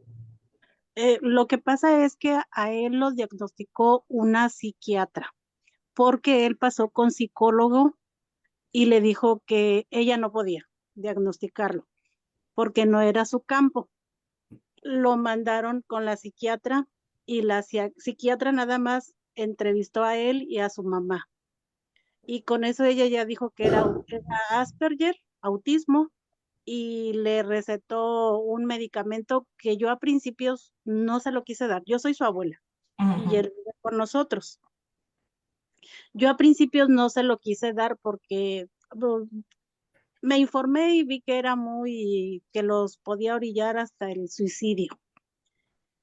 Lo que pasa es que a él lo diagnosticó una psiquiatra, porque él pasó con psicólogo y le dijo que ella no podía diagnosticarlo porque no era su campo. Lo mandaron con la psiquiatra y la psiquiatra nada más entrevistó a él y a su mamá. Y con eso ella ya dijo que era Asperger, autismo, y le recetó un medicamento que yo a principios no se lo quise dar. Yo soy su abuela y Ujú. él vive con nosotros. Yo a principios no se lo quise dar porque me informé y vi que era que los podía orillar hasta el suicidio.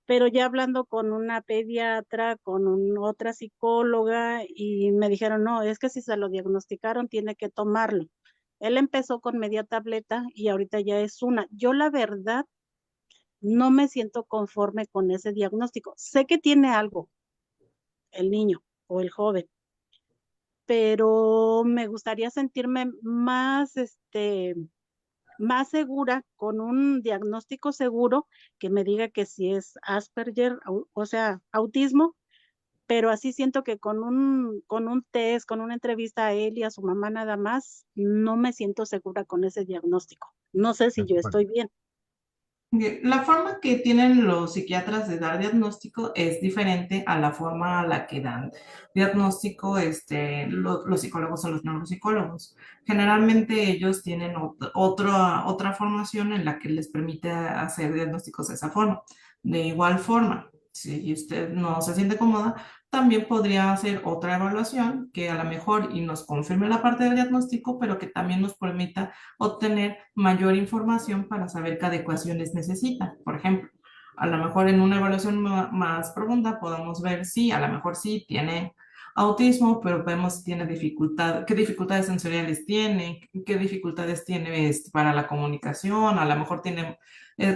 Pero ya hablando con una pediatra, con otra psicóloga, y me dijeron, no, es que si se lo diagnosticaron, tiene que tomarlo. Él empezó con media tableta y ahorita ya es una. Yo la verdad no me siento conforme con ese diagnóstico. Sé que tiene algo el niño o el joven, pero me gustaría sentirme más segura con un diagnóstico seguro que me diga que si es Asperger, o sea, autismo, pero así siento que con un test, con una entrevista a él y a su mamá nada más, no me siento segura con ese diagnóstico. No sé De si yo acuerdo. estoy bien. Bien, la forma que tienen los psiquiatras de dar diagnóstico es diferente a la forma a la que dan diagnóstico los psicólogos o los neuropsicólogos. Generalmente ellos tienen otra formación en la que les permite hacer diagnósticos de esa forma. De igual forma, si usted no se siente cómoda, también podría hacer otra evaluación que a lo mejor y nos confirme la parte del diagnóstico, pero que también nos permita obtener mayor información para saber qué adecuaciones necesita. Por ejemplo, a lo mejor en una evaluación más profunda podemos ver si a lo mejor sí tiene autismo, pero vemos si tiene qué dificultades sensoriales tiene, qué dificultades tiene para la comunicación, a lo mejor tiene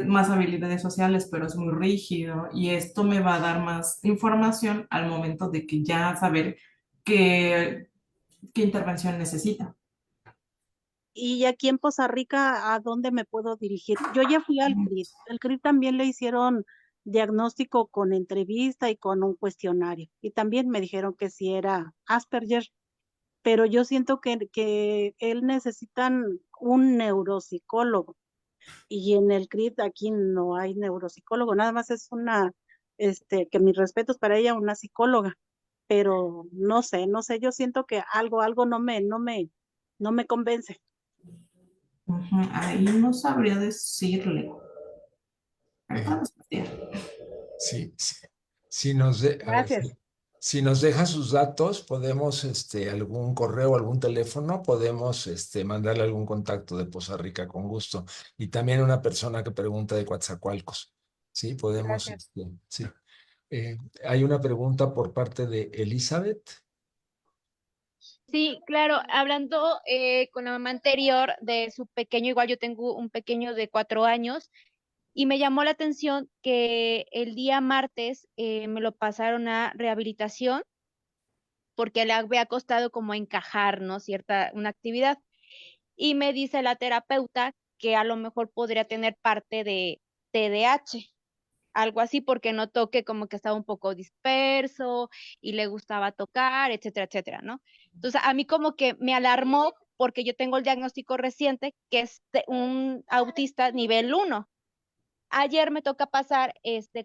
más habilidades sociales, pero es muy rígido, y esto me va a dar más información al momento de que ya saber qué intervención necesita. Y aquí en Poza Rica, ¿a dónde me puedo dirigir? Yo ya fui al CRID. El CRID también le hicieron diagnóstico con entrevista y con un cuestionario. Y también me dijeron que si era Asperger, pero yo siento que él necesitan un neuropsicólogo. Y en el CRID aquí no hay neuropsicólogo, nada más es que mis respetos para ella, una psicóloga. Pero no sé, yo siento que algo no me convence. Ahí no sabría decirle. Eh, Ahorita nos patea. Sí, sí. Si nos a ver, Gracias. si nos deja sus datos, podemos, algún correo, algún teléfono, podemos, mandarle algún contacto de Poza Rica con gusto. Y también una persona que pregunta de Coatzacoalcos. Sí, podemos, Gracias. sí. Hay una pregunta por parte de Elizabeth. Sí, claro, hablando con la mamá anterior de su pequeño, igual yo tengo un pequeño de 4 años y me llamó la atención que el día martes me lo pasaron a rehabilitación porque le había costado como encajar, ¿no? Una actividad. Y me dice la terapeuta que a lo mejor podría tener parte de TDAH, algo así, porque notó que como que estaba un poco disperso y le gustaba tocar, etcétera, etcétera, ¿no? Entonces, a mí como que me alarmó porque yo tengo el diagnóstico reciente que es de un autista nivel 1. Ayer me toca pasar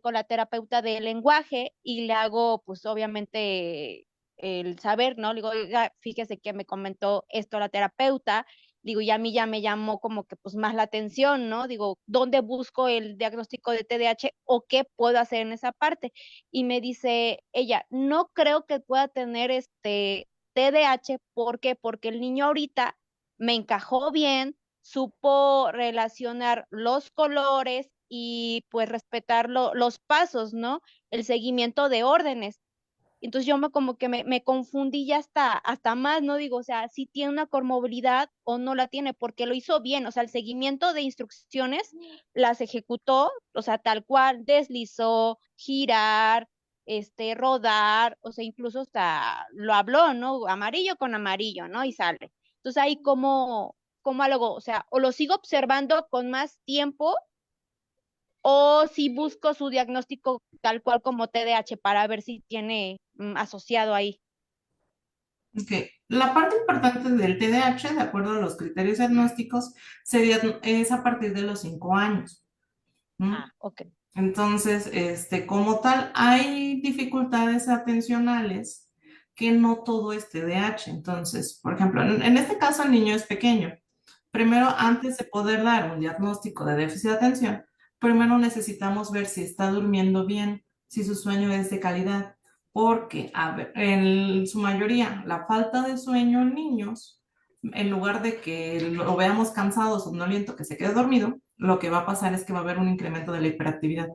con la terapeuta de lenguaje y le hago, pues obviamente, el saber, ¿no? Le digo, oiga, fíjese que me comentó esto la terapeuta. Digo, y a mí ya me llamó como que pues más la atención, ¿no? Digo, ¿dónde busco el diagnóstico de TDAH o qué puedo hacer en esa parte? Y me dice ella, no creo que pueda tener TDAH, ¿por qué? Porque el niño ahorita me encajó bien, supo relacionar los colores y pues respetar los pasos, ¿no? El seguimiento de órdenes. Entonces yo como que me confundí ya hasta más, ¿no? Digo, o sea, si tiene una comorbilidad o no la tiene, porque lo hizo bien, o sea, el seguimiento de instrucciones las ejecutó, o sea, tal cual, deslizó, girar, rodar, o sea, incluso hasta lo habló, ¿no? Amarillo con amarillo, ¿no? Y sale. Entonces ahí como algo, o sea, o lo sigo observando con más tiempo o si busco su diagnóstico tal cual como TDAH para ver si tiene asociado ahí. Ok. La parte importante del TDAH, de acuerdo a los criterios diagnósticos, es a partir de los 5 años. ¿M? Ah, ok. Entonces, como tal, hay dificultades atencionales que no todo es TDAH. Entonces, por ejemplo, en este caso el niño es pequeño. Primero, antes de poder dar un diagnóstico de déficit de atención, primero necesitamos ver si está durmiendo bien, si su sueño es de calidad, porque a ver, en su mayoría la falta de sueño en niños, en lugar de que lo veamos cansado, somnoliento, que se quede dormido, lo que va a pasar es que va a haber un incremento de la hiperactividad.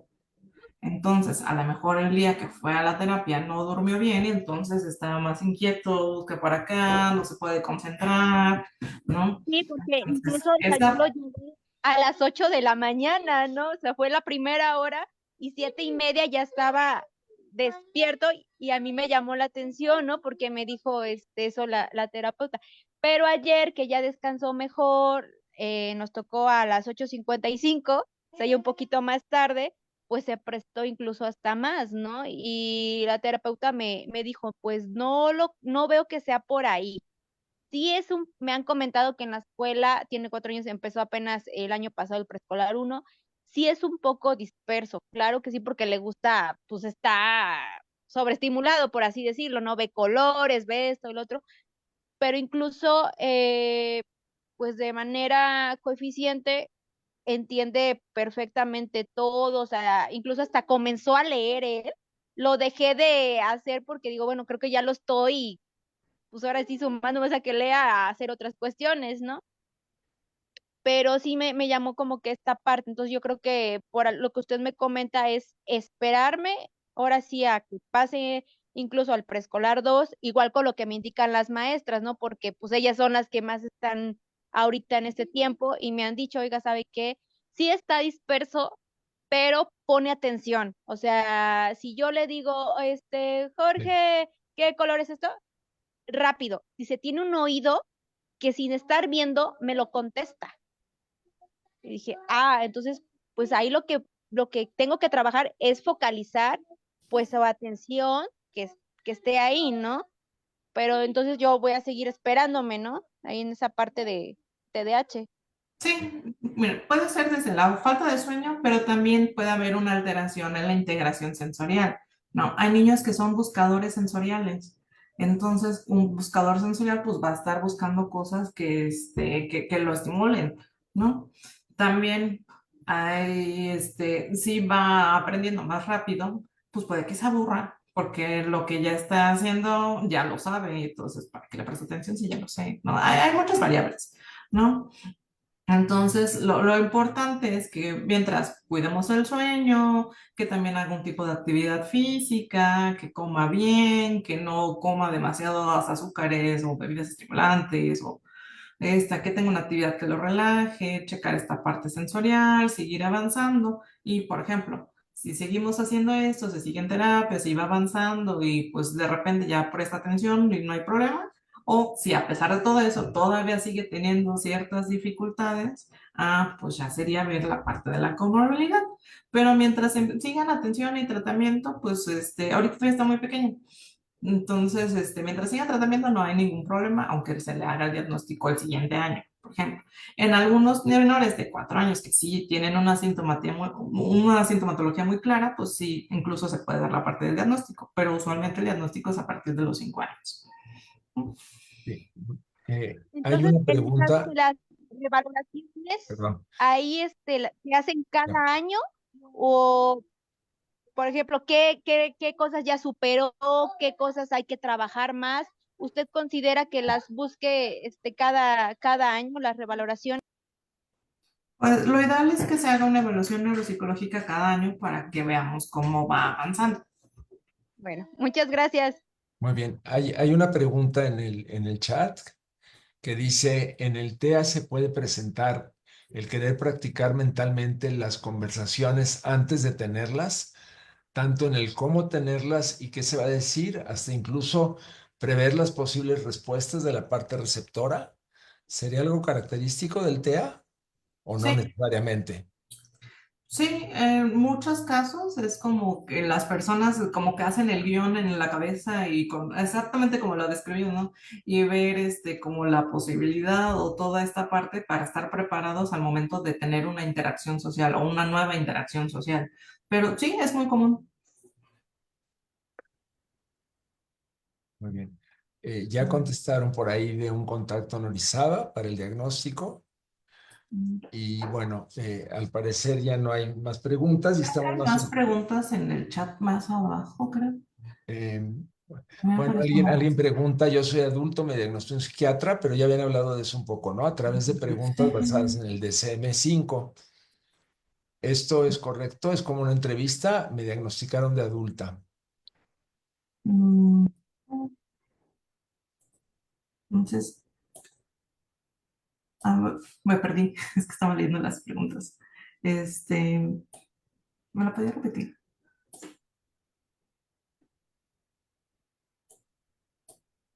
Entonces, a lo mejor el día que fue a la terapia no durmió bien y entonces está más inquieto, busca para acá, no se puede concentrar, ¿no? Sí, porque Entonces, incluso, o sea, yo lo esta, llevé a las 8 de la mañana, ¿no? O sea, fue la primera hora y 7:30 ya estaba despierto y a mí me llamó la atención, ¿no? Porque me dijo eso la terapeuta. Pero ayer que ya descansó mejor, nos tocó a las 8:55, o sea, ya un poquito más tarde, pues se prestó incluso hasta más, ¿no? Y la terapeuta me dijo, pues no veo que sea por ahí. Sí me han comentado que en la escuela, tiene 4 años, empezó apenas el año pasado el preescolar 1, sí es un poco disperso, claro que sí, porque le gusta, pues está sobreestimulado, por así decirlo, ¿no? Ve colores, ve esto y lo otro, pero incluso, pues de manera coeficiente, entiende perfectamente todo, o sea, incluso hasta comenzó a leer él, lo dejé de hacer porque digo, bueno, creo que ya lo estoy pues ahora sí sumándome a que lea a hacer otras cuestiones, ¿no? Pero sí me llamó como que esta parte, entonces yo creo que lo que usted me comenta es esperarme, ahora sí a que pase incluso al preescolar 2, igual con lo que me indican las maestras, ¿no? Porque pues ellas son las que más están ahorita en este tiempo y me han dicho, oiga, ¿sabe qué? Sí está disperso, pero pone atención, o sea, si yo le digo, Jorge, ¿qué color es esto? Rápido. Dice, tiene un oído que sin estar viendo me lo contesta. Y dije, entonces, pues ahí lo que tengo que trabajar es focalizar, pues, su atención, que esté ahí, ¿no? Pero entonces yo voy a seguir esperándome, ¿no? Ahí en esa parte de TDAH. sí, mira, puede ser desde la falta de sueño, pero también puede haber una alteración en la integración sensorial. No, hay niños que son buscadores sensoriales. Entonces, un buscador sensorial pues va a estar buscando cosas que lo estimulen, ¿no? También ahí sí va aprendiendo más rápido, pues puede que se aburra, porque lo que ya está haciendo ya lo sabe, entonces, ¿para qué le presta atención si ya lo sé? No, hay muchas variables, ¿no? Entonces, lo importante es que mientras cuidemos el sueño, que también haga un tipo de actividad física, que coma bien, que no coma demasiados azúcares o bebidas estimulantes, o que tenga una actividad que lo relaje, checar esta parte sensorial, seguir avanzando. Y, por ejemplo, si seguimos haciendo esto, se sigue en terapia, se va avanzando y pues de repente ya presta atención y no hay problema. O si a pesar de todo eso todavía sigue teniendo ciertas dificultades, pues ya sería ver la parte de la comorbilidad. Pero mientras sigan atención y tratamiento, pues ahorita todavía está muy pequeño. Entonces, mientras siga tratamiento no hay ningún problema, aunque se le haga el diagnóstico el siguiente año, por ejemplo. En algunos menores de 4 años que sí tienen una sintomatología muy clara, pues sí, incluso se puede dar la parte del diagnóstico, pero usualmente el diagnóstico es a partir de los 5 años. Sí. Hay Entonces, una en el caso de pregunta, las revaloraciones, perdón. ahí se hacen Ya. cada año o, por ejemplo, qué cosas ya superó, qué cosas hay que trabajar más. ¿Usted considera que las busque cada año, las revaloraciones? Pues lo ideal es que se haga una evaluación neuropsicológica cada año para que veamos cómo va avanzando. Bueno, muchas gracias. Muy bien. Hay una pregunta en el chat que dice, ¿en el TEA se puede presentar el querer practicar mentalmente las conversaciones antes de tenerlas, tanto en el cómo tenerlas y qué se va a decir, hasta incluso prever las posibles respuestas de la parte receptora? ¿Sería algo característico del TEA o no Sí, necesariamente? sí, en muchos casos es como que las personas como que hacen el guión en la cabeza y exactamente como lo describí, ¿no? Y ver como la posibilidad o toda esta parte para estar preparados al momento de tener una interacción social o una nueva interacción social. Pero sí, es muy común. Muy bien. Ya contestaron por ahí de un contacto en Orizaba para el diagnóstico. Y bueno, al parecer ya no hay más preguntas y estamos Hay más... más preguntas en el chat más abajo, creo. eh, Me bueno, aparece alguien uno. pregunta, yo soy adulto, me diagnostiqué un psiquiatra, pero ya habían hablado de eso un poco, ¿no? A través de preguntas basadas en el DSM-5. ¿Esto es correcto? ¿Es como una entrevista? Me diagnosticaron de adulta. Mm, Entonces, me perdí, es que estaba leyendo las preguntas. ¿Me la podía repetir?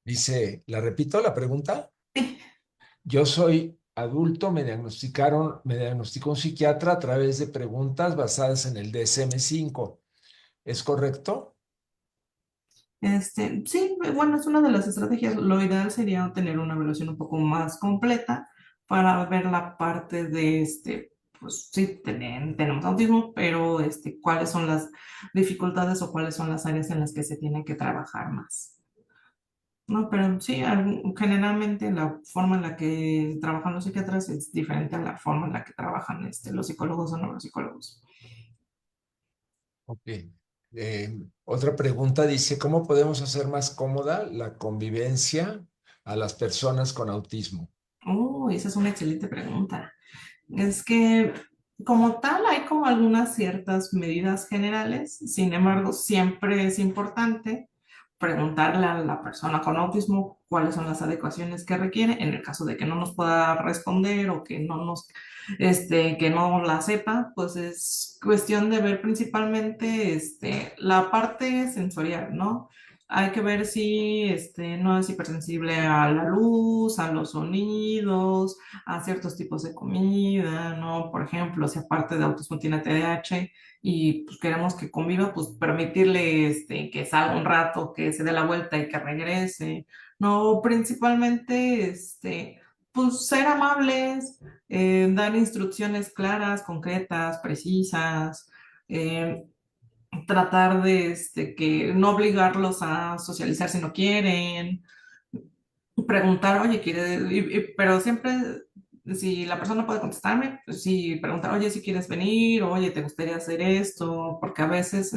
Dice, ¿la repito la pregunta? Yo soy adulto, me diagnosticó un psiquiatra a través de preguntas basadas en el DSM-5. ¿Es correcto? Sí, bueno, es una de las estrategias. Lo ideal sería tener una evaluación un poco más completa para ver la parte de pues sí, tenemos autismo, pero cuáles son las dificultades o cuáles son las áreas en las que se tiene que trabajar más. No, pero sí, generalmente la forma en la que trabajan los psiquiatras es diferente a la forma en la que trabajan los psicólogos o neuropsicólogos. Ok. Otra pregunta dice, ¿cómo podemos hacer más cómoda la convivencia a las personas con autismo? Oh, esa es una excelente pregunta. Es que como tal hay como algunas ciertas medidas generales, sin embargo, siempre es importante preguntarle a la persona con autismo cuáles son las adecuaciones que requiere en el caso de que no nos pueda responder o que no la sepa, pues es cuestión de ver principalmente, la parte sensorial, ¿no? Hay que ver si, no es hipersensible a la luz, a los sonidos, a ciertos tipos de comida, ¿no? Por ejemplo, si aparte de autismo tiene TDAH y pues queremos que conviva, pues permitirle que salga un rato, que se dé la vuelta y que regrese, ¿no? Principalmente, pues ser amables, dar instrucciones claras, concretas, precisas, eh, tratar de que no obligarlos a socializar si no quieren, preguntar, oye, ¿quiere? Pero siempre Si la persona puede contestarme, pues sí, preguntar, oye, si quieres venir, oye, ¿te gustaría hacer esto? Porque a veces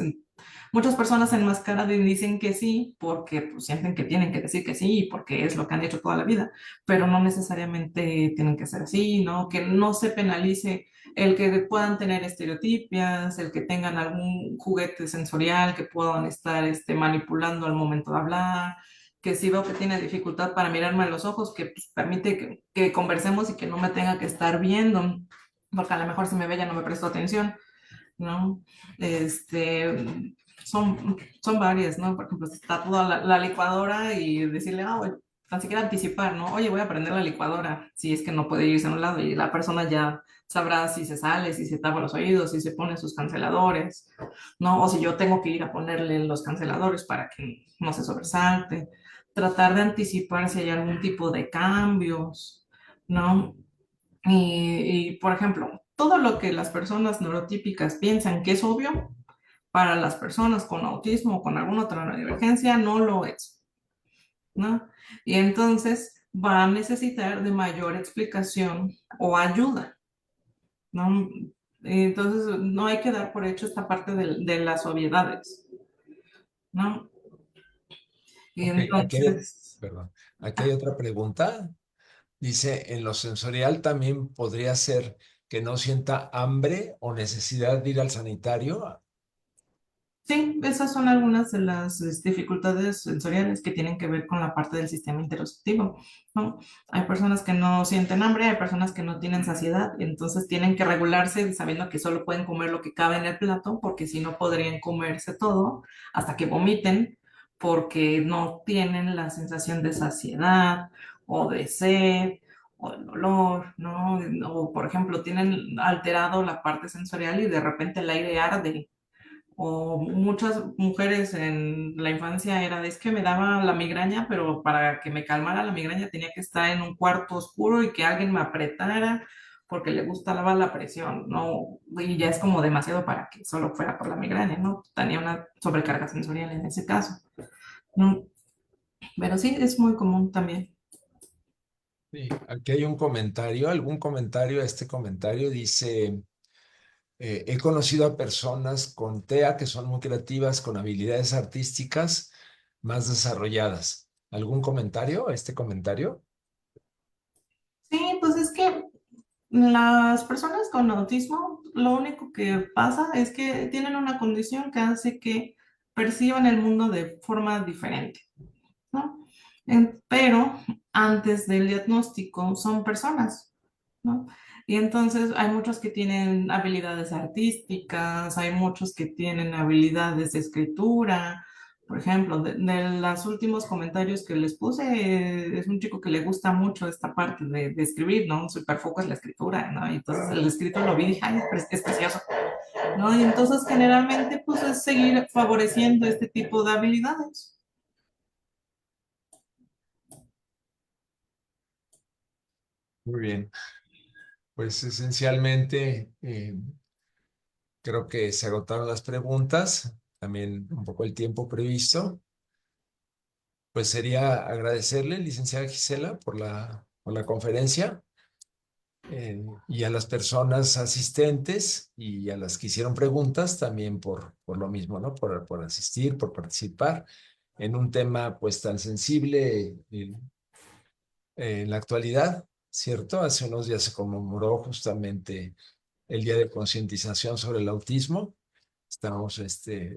muchas personas enmascaran y dicen que sí porque pues, sienten que tienen que decir que sí y porque es lo que han hecho toda la vida, pero no necesariamente tienen que ser así, ¿no? Que no se penalice el que puedan tener estereotipias, el que tengan algún juguete sensorial que puedan estar manipulando al momento de hablar, que si veo que tiene dificultad para mirarme a los ojos, que pues, permite que conversemos y que no me tenga que estar viendo, porque a lo mejor si me ve ya no me presto atención, ¿no? Son varias, ¿no? Por ejemplo, si está toda la licuadora y decirle, oye, tan siquiera anticipar, ¿no? Oye, voy a prender la licuadora, si es que no puede irse a un lado y la persona ya sabrá si se sale, si se tapa los oídos, si se pone sus canceladores, ¿no? O si yo tengo que ir a ponerle los canceladores para que no se sobresalte. Tratar de anticipar si hay algún tipo de cambios, ¿no? Por ejemplo, todo lo que las personas neurotípicas piensan que es obvio, para las personas con autismo o con alguna otra neurodivergencia no lo es, ¿no? Y entonces va a necesitar de mayor explicación o ayuda, ¿no? Entonces no hay que dar por hecho esta parte de las obviedades, ¿no? Y Ok, entonces, perdón, aquí hay otra pregunta. Dice, en lo sensorial también podría ser que no sienta hambre o necesidad de ir al sanitario. sí, esas son algunas de las dificultades sensoriales que tienen que ver con la parte del sistema interoceptivo, ¿no? Hay personas que no sienten hambre, hay personas que no tienen saciedad, entonces tienen que regularse sabiendo que solo pueden comer lo que cabe en el plato, porque si no podrían comerse todo hasta que vomiten, porque no tienen la sensación de saciedad o de sed o de dolor, ¿no? O por ejemplo, tienen alterado la parte sensorial y de repente el aire arde o muchas mujeres en la infancia era, es que me daba la migraña, pero para que me calmara la migraña tenía que estar en un cuarto oscuro y que alguien me apretara porque le gustaba la presión, ¿no? Y ya es como demasiado para que solo fuera por la migraña, ¿no? Tenía una sobrecarga sensorial en ese caso, ¿no? Pero sí, es muy común también. Sí, aquí hay un comentario, algún comentario, este comentario dice, he conocido a personas con TEA que son muy creativas, con habilidades artísticas más desarrolladas. ¿Algún comentario a este comentario? Sí, pues es que las personas con autismo, lo único que pasa es que tienen una condición que hace que perciban el mundo de forma diferente, ¿no? Pero antes del diagnóstico son personas, ¿no? Y entonces hay muchos que tienen habilidades artísticas, hay muchos que tienen habilidades de escritura. Por ejemplo, de los últimos comentarios que les puse, es un chico que le gusta mucho esta parte de escribir, ¿no? Su hiperfoco es la escritura, ¿no? Y entonces el escrito lo vi y dije, ay, es precioso, ¿no? Y entonces generalmente, pues es seguir favoreciendo este tipo de habilidades. Muy bien, pues esencialmente creo que se agotaron las preguntas, también un poco el tiempo previsto. Pues sería agradecerle, licenciada Gisela, por la conferencia y a las personas asistentes y a las que hicieron preguntas también por lo mismo, ¿no? Por asistir, por participar en un tema pues tan sensible en la actualidad, ¿cierto? Hace unos días se conmemoró justamente el Día de Concientización sobre el Autismo. Estamos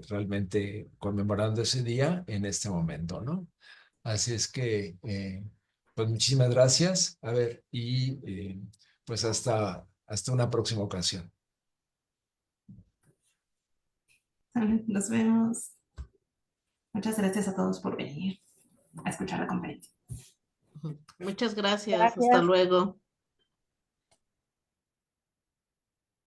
realmente conmemorando ese día en este momento, ¿no? Así es que, pues muchísimas gracias. A ver, y pues hasta una próxima ocasión. Nos vemos. Muchas gracias a todos por venir a escuchar la conferencia. Muchas gracias. Hasta Gracias. luego.